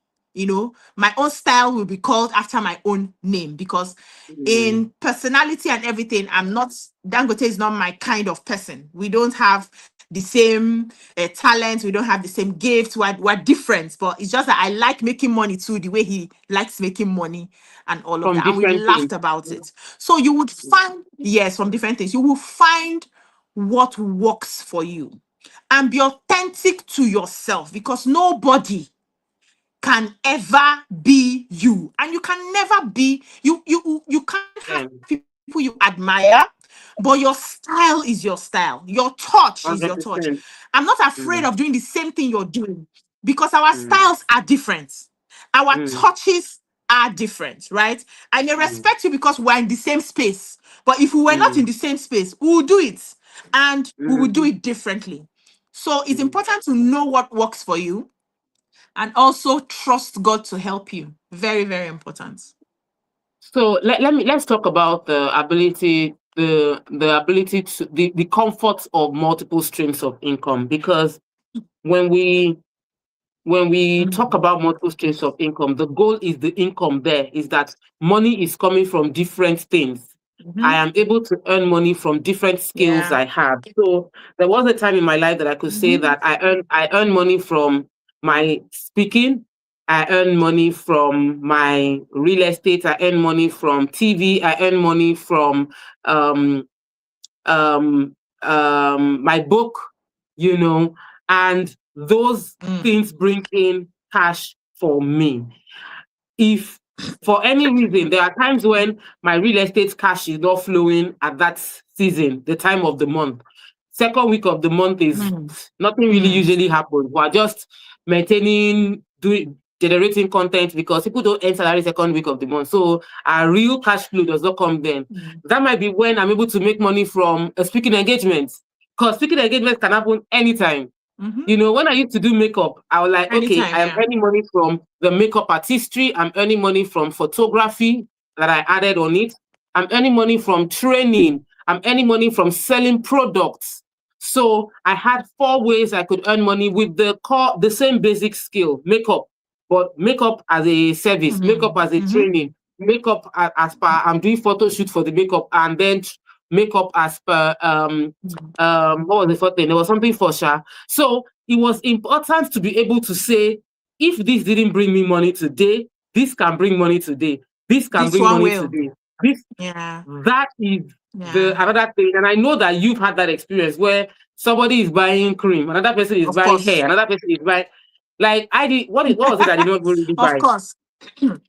B: My own style will be called after my own name because
A: Mm.
B: in personality and everything, Dangote is not my kind of person. We don't have the same talent, we don't have the same gifts, we're different, but it's just that I like making money too, the way he likes making money and all of
A: From
B: that. And we
A: different things.
B: laughed about it. So you would find, yes, from different things, you will find what works for you and be authentic to yourself because nobody can ever be you, and you can never be you can't have people you admire, but your style is your style, your touch is your touch.
A: 100%.
B: I'm not afraid
A: Mm.
B: of doing the same thing you're doing because our
A: Mm.
B: styles are different, our
A: Mm.
B: touches are different, right? I may
A: Mm.
B: respect you because we're in the same space, but if we were not in
A: Mm.
B: the same space, we will do it, and we will do
A: Mm.
B: it differently. So it's
A: Mm.
B: important to know what works for you and also trust God to help you. Very, very important.
A: So let's talk about the ability to the comfort of multiple streams of income, because when we talk about multiple streams of income, the goal is the income there is that money is coming from different things. I am able to earn money from different skills
B: Yeah.
A: I have. So there was a time in my life that I could say that I earn money from my speaking, I earn money from my real estate, I earn money from TV, I earn money from um um my book, and those things bring in cash for me. If for any reason there are times when my real estate cash is not flowing at that season, the time of the month, second week of the month is nothing really usually happens. We're just maintaining, doing, generating content because people don't earn salary second week of the month. So our real cash flow does not come then. That might be when I'm able to make money from a speaking engagement, because speaking engagement can happen anytime. When I used to do makeup, I was like, okay,
B: Anytime,
A: I am
B: yeah.
A: earning money from the makeup artistry. I'm earning money from photography that I added on it. I'm earning money from training. I'm earning money from selling products. So I had 4 ways I could earn money with the same basic skill, makeup, but makeup as a service, makeup as a training, makeup as per I'm doing photo shoot for the makeup, and then makeup as per what was the first thing? There was something for Sha. So it was important to be able to say, if this didn't bring me money today, this can bring money today. This can
B: This
A: bring
B: one
A: money
B: will.
A: today. This
B: Yeah.
A: that is the
B: Yeah.
A: another thing. And I know that you've had that experience where somebody is buying cream, another person is
B: Of
A: buying
B: course.
A: hair, another person is buying, like I did. What was it I did not really
B: Of
A: buy?
B: course.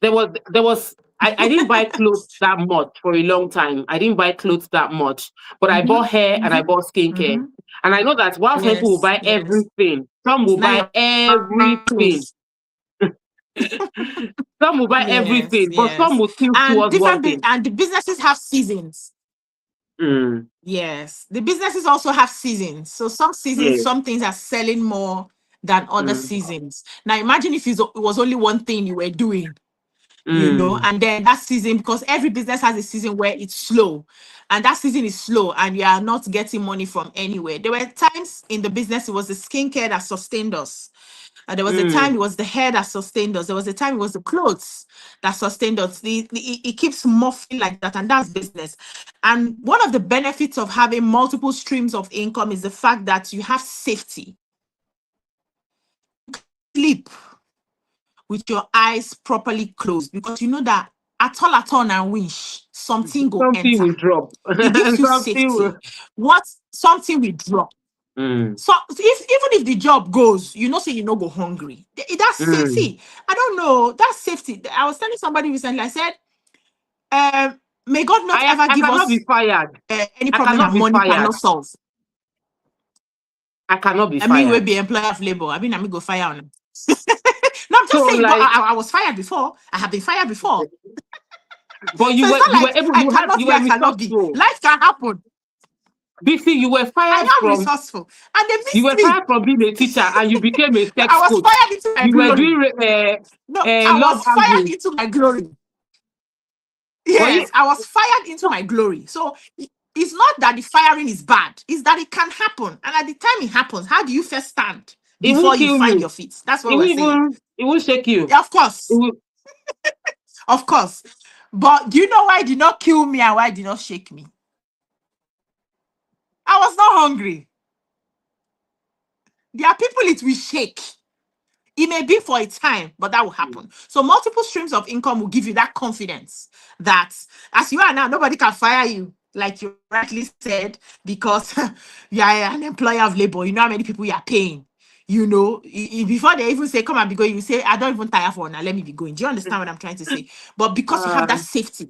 A: There was I didn't buy clothes that much for a long time. I didn't buy clothes that much, but I bought hair and I bought skincare.
B: Mhm.
A: And I know that while some people will
B: Yes.
A: buy
B: Yes.
A: everything, some will
B: Now
A: buy
B: you're
A: everything.
B: close.
A: Some will buy
B: Yes.
A: everything, but some
B: Yes.
A: will still
B: And
A: towards one
B: different
A: thing.
B: and the businesses have seasons.
A: Mm,
B: Yes. The businesses also have seasons. So some seasons,
A: yes.
B: some things are selling more than other
A: Mm,
B: seasons. Now imagine if it was only one thing you were doing, you know,
A: mm,
B: and then that season, because every business has a season where it's slow, and that season is slow and you are not getting money from anywhere. There were times in the business it was the skincare that sustained us, and there was a time
A: mm,
B: it was the hair that sustained us, there was a time it was the clothes that sustained us. It keeps morphing like that, and that's business. And one of the benefits of having multiple streams of income is the fact that you have safety. Sleep with your eyes properly closed, because you know that at all and wish something go
A: something
B: enter.
A: will drop.
B: It gives you
A: Something will.
B: safety. What something will drop.
A: Mm,
B: So even if the job goes, you know, say you no go hungry. That's
A: mm.
B: safety. I don't know. That's safety. I was telling somebody recently. I said, may God not ever
A: I
B: give
A: cannot be
B: us
A: fired.
B: any
A: I
B: problem
A: cannot
B: that
A: be
B: money
A: fired.
B: cannot solve.
A: I cannot be
B: I mean, we'll
A: fired.
B: be employer of labor. I mean, go fire on him. No, I'm just
A: So
B: saying, but
A: like,
B: I was fired before. I have been fired before.
A: but
B: So it's not
A: you were
B: like
A: able,
B: I cannot
A: you
B: be,
A: were
B: I cannot be.
A: resourceful.
B: Life can happen.
A: BC, you were
B: I
A: fired
B: am
A: from
B: resourceful. And they missed me.
A: from being a teacher, and you became a
B: No,
A: sex
B: I was
A: coach.
B: fired into my
A: You were
B: glory.
A: doing
B: No, I
A: love
B: was fired
A: angles.
B: into my glory.
A: Were you?
B: Yes, I was fired into my glory. So it's not that the firing is bad, it's that it can happen. And at the time it happens, how do you first stand
A: It
B: before
A: won't
B: you
A: kill
B: find
A: you.
B: your feet? That's what
A: It
B: we're
A: won't
B: saying.
A: even. It won't shake you.
B: Yeah, of course.
A: It will,
B: Of course. But do you know why it did not kill me and why it did not shake me? I was not hungry. There are people it will shake. It may be for a time, but that will happen. So multiple streams of income will give you that confidence that as you are now, nobody can fire you, like you rightly said, because you are an employer of labor. You know how many people you are paying. You know, before they even say, come and be going, you say, I don't even tire for now, let me be going. Do you understand what I'm trying to say? But because you have that safety,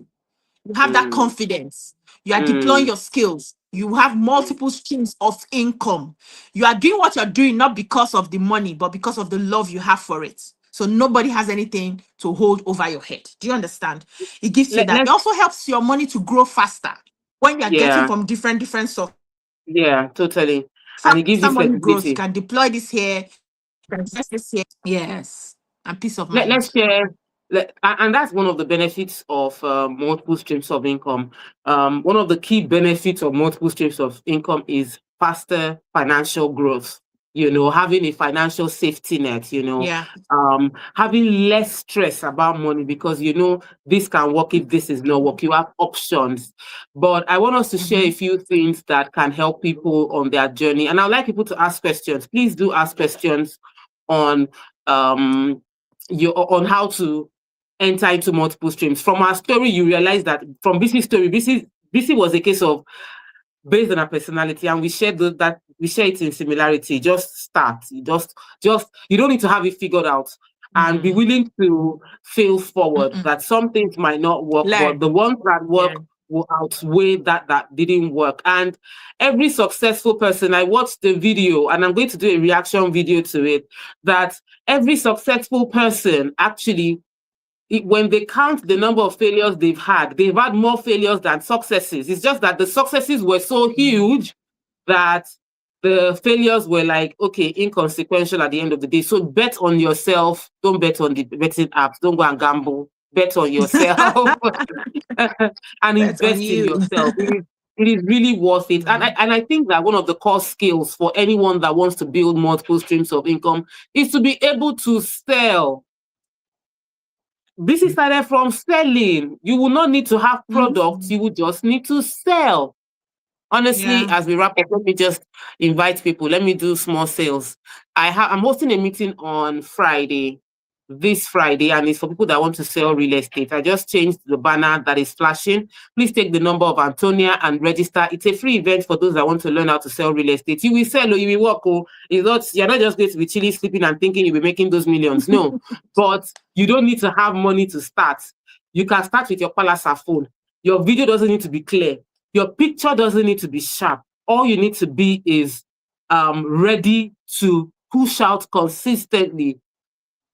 B: you have that
A: mm,
B: confidence, you are deploying
A: mm.
B: your skills, you have multiple streams of income. You are doing what you're doing not because of the money, but because of the love you have for it. So nobody has anything to hold over your head. Do you understand? It gives you that. It
A: Let's.
B: also helps your money to grow faster when you are getting
A: Yeah.
B: from different sources.
A: Yeah. Totally. And it gives you
B: Faster money grows. You
A: flexibility.
B: can deploy this here, you can invest this here. Yes, and peace of
A: Let's
B: mind.
A: share. And that's one of the benefits of multiple streams of income. One of the key benefits of multiple streams of income is faster financial growth. You know, having a financial safety net, you know,
B: Yeah.
A: having less stress about money, because, you know, this can work if this is not work. You have options. But I want us to share a few things that can help people on their journey. And I'd like people to ask questions. Please do ask questions on on how to enter into multiple streams. From our story, you realize that from BC's story, BC was a case of based on our personality, and we share that we share it in similarity. Just start. You just you don't need to have it figured out, and be willing to fail forward. That some things might not work, but
B: Learn.
A: the ones that work
B: Yeah.
A: will outweigh that didn't work. And every successful person, I watched the video, and I'm going to do a reaction video to it, that every successful person actually, when they count the number of failures they've had more failures than successes. It's just that the successes were so huge that the failures were like, okay, inconsequential at the end of the day. So bet on yourself. Don't bet on the betting apps. Don't go and gamble. Bet on yourself and
B: That's on
A: invest in
B: you.
A: yourself. It is really worth it. And I think that one of the core skills for anyone that wants to build multiple streams of income is to be able to sell. BC started from selling. You will not need to have products. You will just need to sell. Honestly,
B: Yeah.
A: as we wrap up, let me just invite people. Let me do small sales. I'm hosting a meeting on Friday, this Friday, and it's for people that want to sell real estate. I just changed the banner that is flashing. Please take the number of Antonia and register. It's a free event for those that want to learn how to sell real estate. You will sell or you will work. Oh, you're not just going to be chilling, sleeping, and thinking you'll be making those millions. No, but you don't need to have money to start. You can start with your Palasa phone. Your video doesn't need to be clear. Your picture doesn't need to be sharp. All you need to be is ready to push out consistently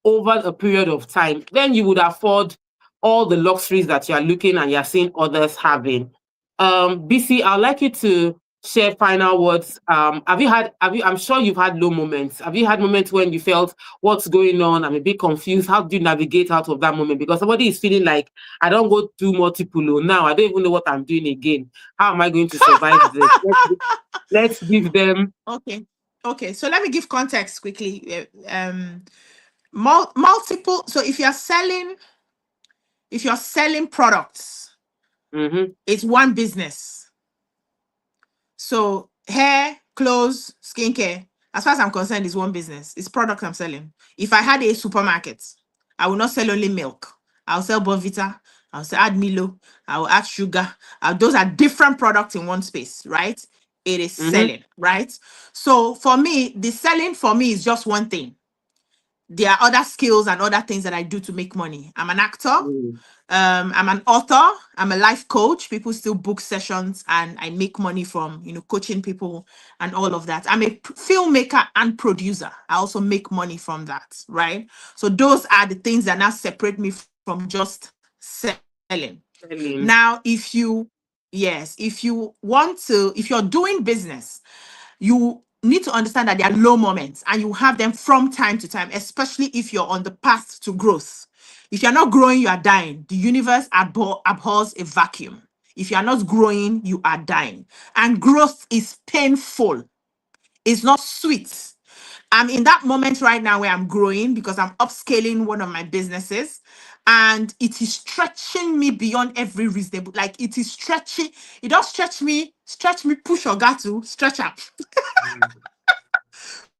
A: over a period of time. Then you would afford all the luxuries that you're looking and you're seeing others having. BC, I'd like you to share final words. I'm sure you've had low moments. Have you had moments when you felt what's going on? I'm a bit confused. How do you navigate out of that moment? Because somebody is feeling like I don't go do multiple now. I don't even know what I'm doing again. How am I going to survive this? Let's give them.
B: Okay. So let me give context quickly. Multiple. So if you're selling products, it's one business. So hair, clothes, skincare, as far as I'm concerned, is one business. It's product I'm selling. If I had a supermarket, I will not sell only milk. I'll sell Bonvita. I'll sell add Milo. I will add sugar. Those are different products in one space, right? It is selling, right? So for me, the selling for me is just one thing. There are other skills and other things that I do to make money. I'm an actor. I'm an author. I'm a life coach. People still book sessions and I make money from, coaching people and all of that. I'm a filmmaker and producer. I also make money from that, right? So those are the things that now separate me from just selling. Now, if you're doing business, you need to understand that there are low moments and you have them from time to time, especially if you're on the path to growth. If you're not growing, you are dying. The universe abhors a vacuum. If you are not growing, you are dying. And growth is painful. It's not sweet. I'm in that moment right now where I'm growing because I'm upscaling one of my businesses and it is stretching me beyond every reasonable. Like it is stretching. It does stretch me, push or got to stretch up.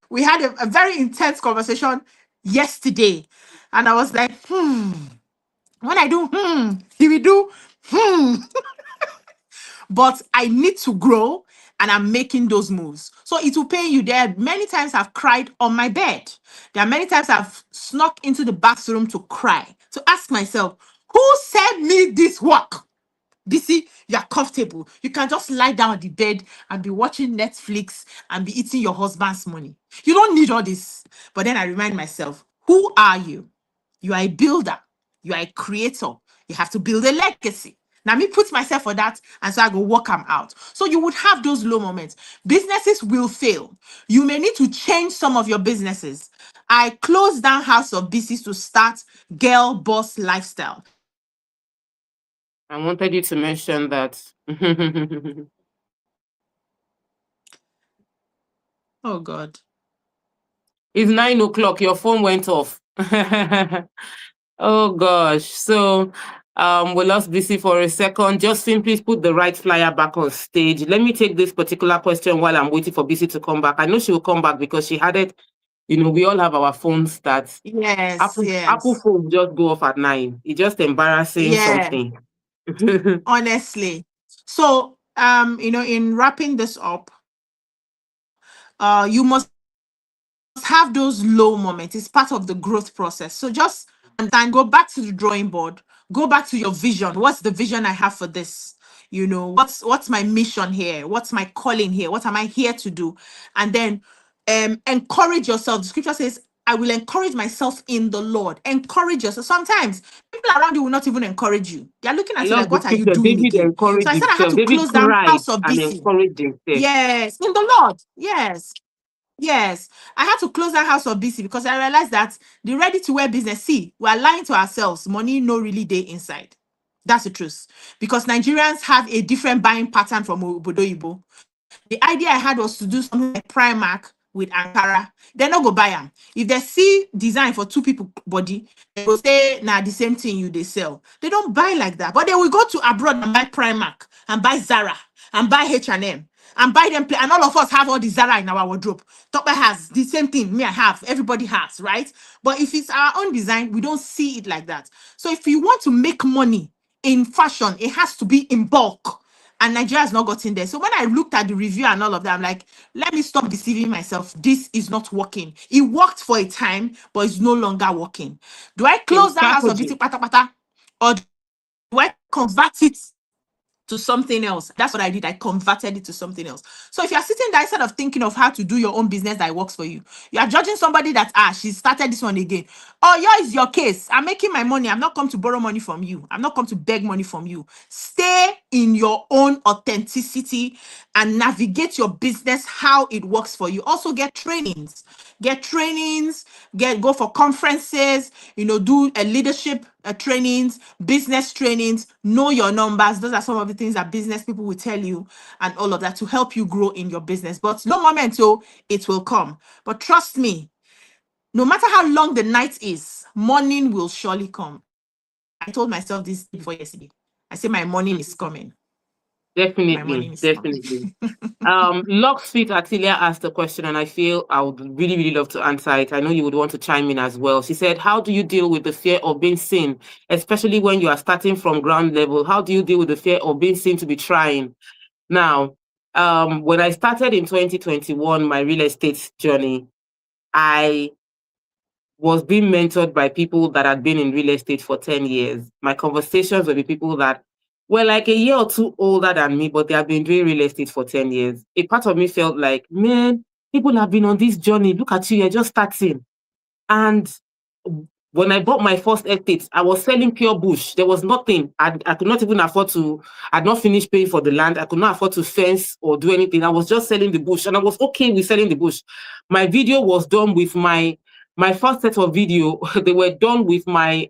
B: We had a very intense conversation yesterday and I was like, when I do, he will do, but I need to grow and I'm making those moves. So it will pay you. There are many times I've cried on my bed. There are many times I've snuck into the bathroom to cry, to ask myself, who sent me this work? BC, you're comfortable. You can just lie down on the bed and be watching Netflix and be eating your husband's money. You don't need all this. But then I remind myself, who are you? You are a builder. You are a creator. You have to build a legacy. Now, me put myself for that, and so I go work them out. So you would have those low moments. Businesses will fail. You may need to change some of your businesses. I closed down House of BCs to start Girl Boss Lifestyle.
A: I wanted you to mention that.
B: Oh, God.
A: It's 9 o'clock. Your phone went off. Oh gosh. So we lost BC for a second. Justin, please put the right flyer back on stage. Let me take this particular question while I'm waiting for BC to come back. I know she will come back because she had it. We all have our phones that Apple phone just go off at 9. It's just embarrassing something.
B: Honestly. So in wrapping this up, you must have those low moments. It's part of the growth process. So just and then go back to the drawing board, go back to your vision. What's the vision I have for this? What's my mission here? What's my calling here? What am I here to do? And then encourage yourself. The scripture says, I will encourage myself in the Lord. Encourage yourself. Sometimes people around you will not even encourage you. They're looking at you like, what are you doing
A: David
B: again? So I said I had to close down House of BC. Yes, in the Lord. Yes, I had to close that House of BC because I realized that the ready-to-wear business, we're lying to ourselves. Money no really day inside. That's the truth. Because Nigerians have a different buying pattern from Obodo Igbo. The idea I had was to do something like Primark with Ankara, they no go buy them. If they see design for two people body, they will say, nah, the same thing you they sell. They don't buy like that. But they will go to abroad and buy Primark and buy Zara and buy H&M and buy them and all of us have all the Zara in our wardrobe. Topper has the same thing. Me, I have. Everybody has, right? But if it's our own design, we don't see it like that. So if you want to make money in fashion, it has to be in bulk. And Nigeria has not gotten there. So when I looked at the review and all of that, I'm like, let me stop deceiving myself. This is not working. It worked for a time, but it's no longer working. Do I close that house of beauty pata pata, or do I convert it to something else? That's what I did. I converted it to something else. So if you're sitting there instead of thinking of how to do your own business that works for you, you are judging somebody that she started this one again. Oh, yours is your case. I'm making my money. I'm not come to borrow money from you. I'm not come to beg money from you. Stay in your own authenticity and navigate your business how it works for you. Also get trainings. Go for conferences, do a leadership trainings, business trainings, know your numbers. Those are some of the things that business people will tell you and all of that to help you grow in your business. But no moment, so it will come. But trust me, no matter how long the night is, morning will surely come. I told myself this before yesterday. I said my morning is coming.
A: Definitely. Locksmith Atilia asked a question, and I feel I would really, really love to answer it. I know you would want to chime in as well. She said, how do you deal with the fear of being seen, especially when you are starting from ground level? How do you deal with the fear of being seen to be trying? Now, when I started in 2021, my real estate journey, I was being mentored by people that had been in real estate for 10 years. My conversations with the people that were like a year or two older than me, but they have been doing real estate for 10 years. A part of me felt like, man, people have been on this journey. Look at you, you're just starting. And when I bought my first estate, I was selling pure bush. There was nothing. I could not even afford to, I'd not finished paying for the land. I could not afford to fence or do anything. I was just selling the bush, and I was okay with selling the bush. My video was done with my first set of video. They were done with my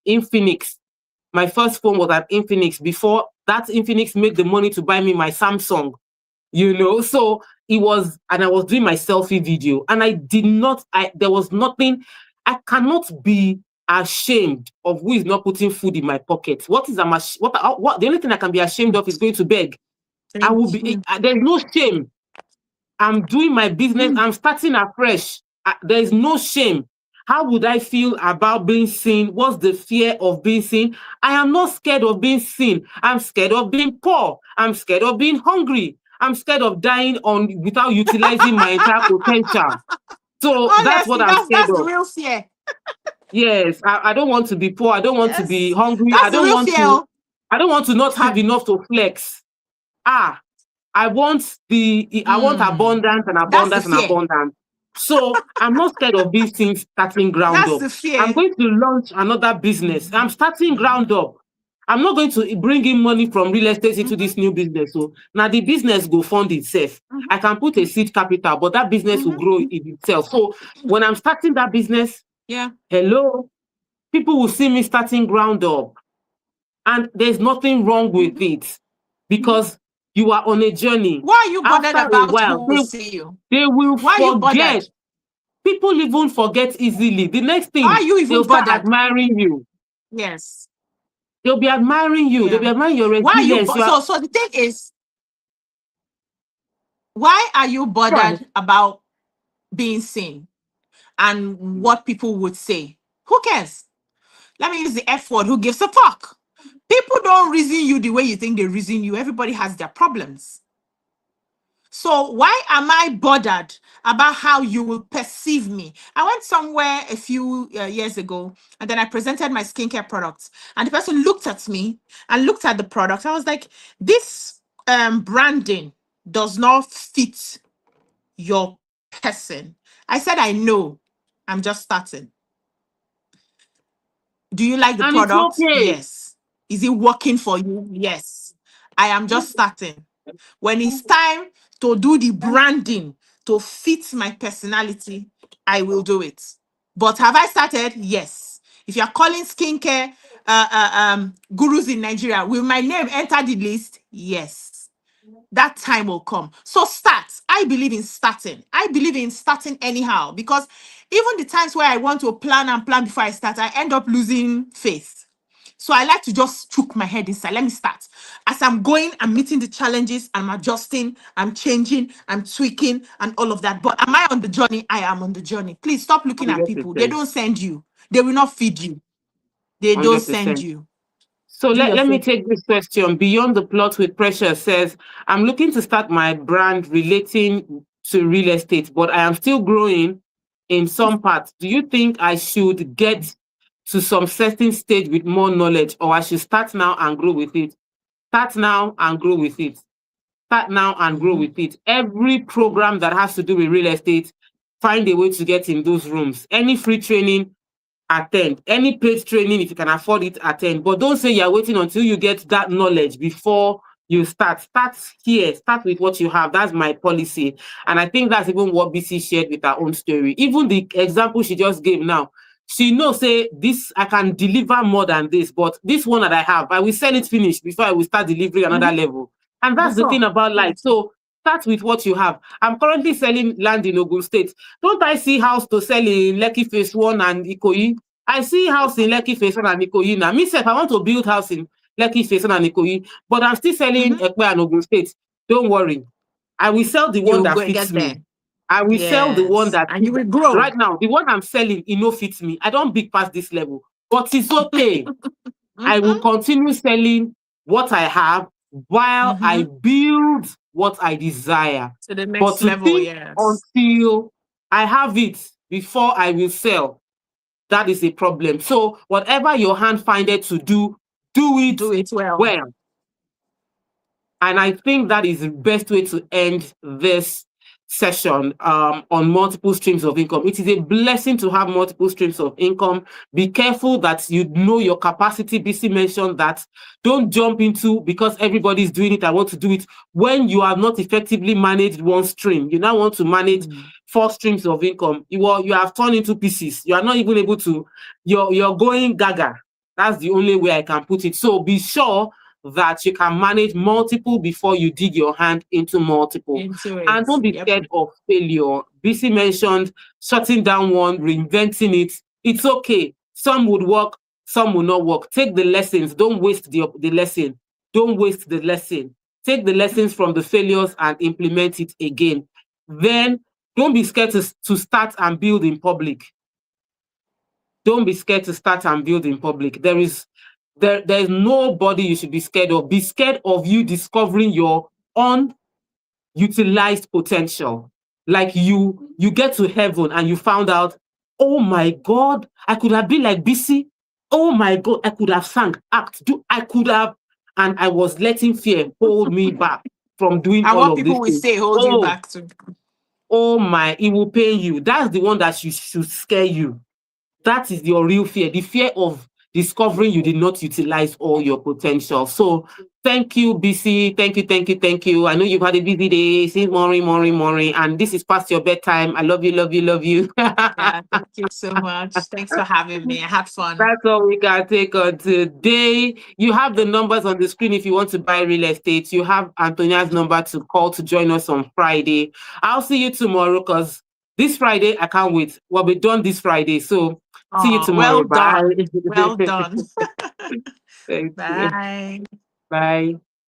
A: Infinix. My first phone was at Infinix. Before that, Infinix made the money to buy me my Samsung, so it was, and I was doing my selfie video, and there was nothing. I cannot be ashamed of who is not putting food in my pocket. The only thing I can be ashamed of is going to beg. I will be, there's no shame. I'm doing my business. I'm starting afresh. There's no shame. How would I feel about being seen? What's the fear of being seen? I am not scared of being seen. I'm scared of being poor. I'm scared of being hungry. I'm scared of dying without utilizing my entire potential. So honestly, that's what I'm scared of.
B: That's the real fear.
A: Yes, I don't want to be poor. I don't want to be hungry. I don't want to not have enough to flex. I want abundance and abundance and abundance. So I'm not scared of these things starting ground up.
B: The fear.
A: I'm going to launch another business. I'm starting ground up. I'm not going to bring in money from real estate into this new business. So now the business will fund itself. I can put a seed capital, but that business will grow in itself. So when I'm starting that business, hello, people will see me starting ground up. And there's nothing wrong with it, because you are on a journey.
B: Why are you bothered about who will see you?
A: They will forget. People even forget easily. The next thing, they'll start admiring you.
B: Yes.
A: They'll be admiring you. They'll be admiring your resilience.
B: So the thing is, why are you bothered about being seen and what people would say? Who cares? Let me use the F word. Who gives a fuck? People don't reason you the way you think they reason you. Everybody has their problems. So why am I bothered about how you will perceive me? I went somewhere a few years ago, and then I presented my skincare products, and the person looked at me and looked at the product. I was like, this branding does not fit your person. I said, I know. I'm just starting. Do you like the product?
A: Okay.
B: Yes. Is it working for you? Yes. I am just starting. When it's time to do the branding to fit my personality, I will do it. But have I started? Yes. If you're calling skincare gurus in Nigeria, will my name enter the list? Yes. that time will come. So start. I believe in starting. I believe in starting anyhow, because even the times where I want to plan and plan before I start, I end up losing faith. So I like to just choke my head inside. Let me start. As I'm going, I'm meeting the challenges, I'm adjusting, I'm changing, I'm tweaking, and all of that. But am I on the journey? I am on the journey. Please stop looking at people. They
A: 100%.
B: don't send you. They will not feed you. They don't send
A: 100%.
B: you.
A: So
B: Do your
A: let me
B: thing.
A: take this question. Beyond the Plot with Pressure says, I'm looking to start my brand relating to real estate, but I am still growing in some parts. Do you think I should get to some certain stage with more knowledge, or I should start now and grow with it? Start now and grow with it. Start now and grow
B: Mhm.
A: with it. Every program that has to do with real estate, find a way to get in those rooms. Any free training, attend. Any paid training, if you can afford it, attend. But don't say you're waiting until you get that knowledge before you start. Start here. Start with what you have. That's my policy. And I think that's even what BC shared with her own story. Even the example she just gave now, she knows, say, this, I can deliver more than this, but this one that I have, I will sell it finished before I will start delivering another
B: Mhm.
A: level. And that's the
B: Before.
A: thing about life. So start with what you have. I'm currently selling land in Ogun State. Don't I see house to sell in Lekki Phase 1 and Ikoyi? I see house in Lekki Phase 1 and Ikoyi now. Me sef, I want to build house in Lekki Phase 1 and Ikoyi, but I'm still selling
B: Mhm.
A: Ekpe and Ogun State. Don't worry. I will sell the one
B: You
A: that
B: go
A: fits
B: get
A: me.
B: there.
A: I will sell the one
B: Yes.
A: that
B: And you
A: fits.
B: will grow.
A: Right now, the one I'm selling, it no fits me. I don't big past this level, but it's okay. I will
B: Mhm.
A: continue selling what I have while I
B: Mhm.
A: build what I desire.
B: To the
A: But
B: next
A: to
B: level,
A: think
B: yes.
A: until I have it before I will sell, that is a problem. So whatever your hand findeth to do, do it
B: Do it well.
A: well. And I think that is the best way to end this session on multiple streams of income. It is a blessing to have multiple streams of income. Be careful that you know your capacity. BC mentioned that. Don't jump into because everybody's doing it, I want to do it. When you have not effectively managed one stream, you now want to manage
B: Mm.
A: 4 streams of income. You have turned into pieces. You are not even able to, you're going gaga. That's the only way I can put it. So be sure that you can manage multiple before you dig your hand into multiple.
B: Into
A: And
B: it.
A: don't be
B: Yep.
A: scared of failure. BC mentioned shutting down one, reinventing it. It's okay. Some would work, some will not work. Take the lessons. Don't waste the lesson. Don't waste the lesson. Take the lessons from the failures and implement it again. Then don't be scared to start and build in public. Don't be scared to start and build in public. There's nobody you should be scared of. Be scared of you discovering your unutilized potential. Like you get to heaven and you found out, oh my God, I could have been like BC. Oh my God, I could have sang, I could have, and I was letting fear hold me back from doing
B: And
A: all
B: what
A: of these
B: people will
A: things.
B: say hold you
A: Oh,
B: back to.
A: oh my, it will pain you. That's the one that should scare you. That is your real fear, the fear of discovering you did not utilize all your potential. So thank you, BC. Thank you, thank you, thank you. I know you've had a busy day since morning, and this is past your bedtime. I love you, love you, love you.
B: Yeah, thank you so much. Thanks for having me. I had fun.
A: That's all we can take on today. You have the numbers on the screen if you want to buy real estate. You have Antonia's number to call to join us on Friday. I'll see you tomorrow because this Friday, I can't wait. We'll be done this Friday. So see you
B: Oh, well
A: tomorrow. Bye.
B: done. Well done.
A: Thank you.
B: Bye.
A: Bye.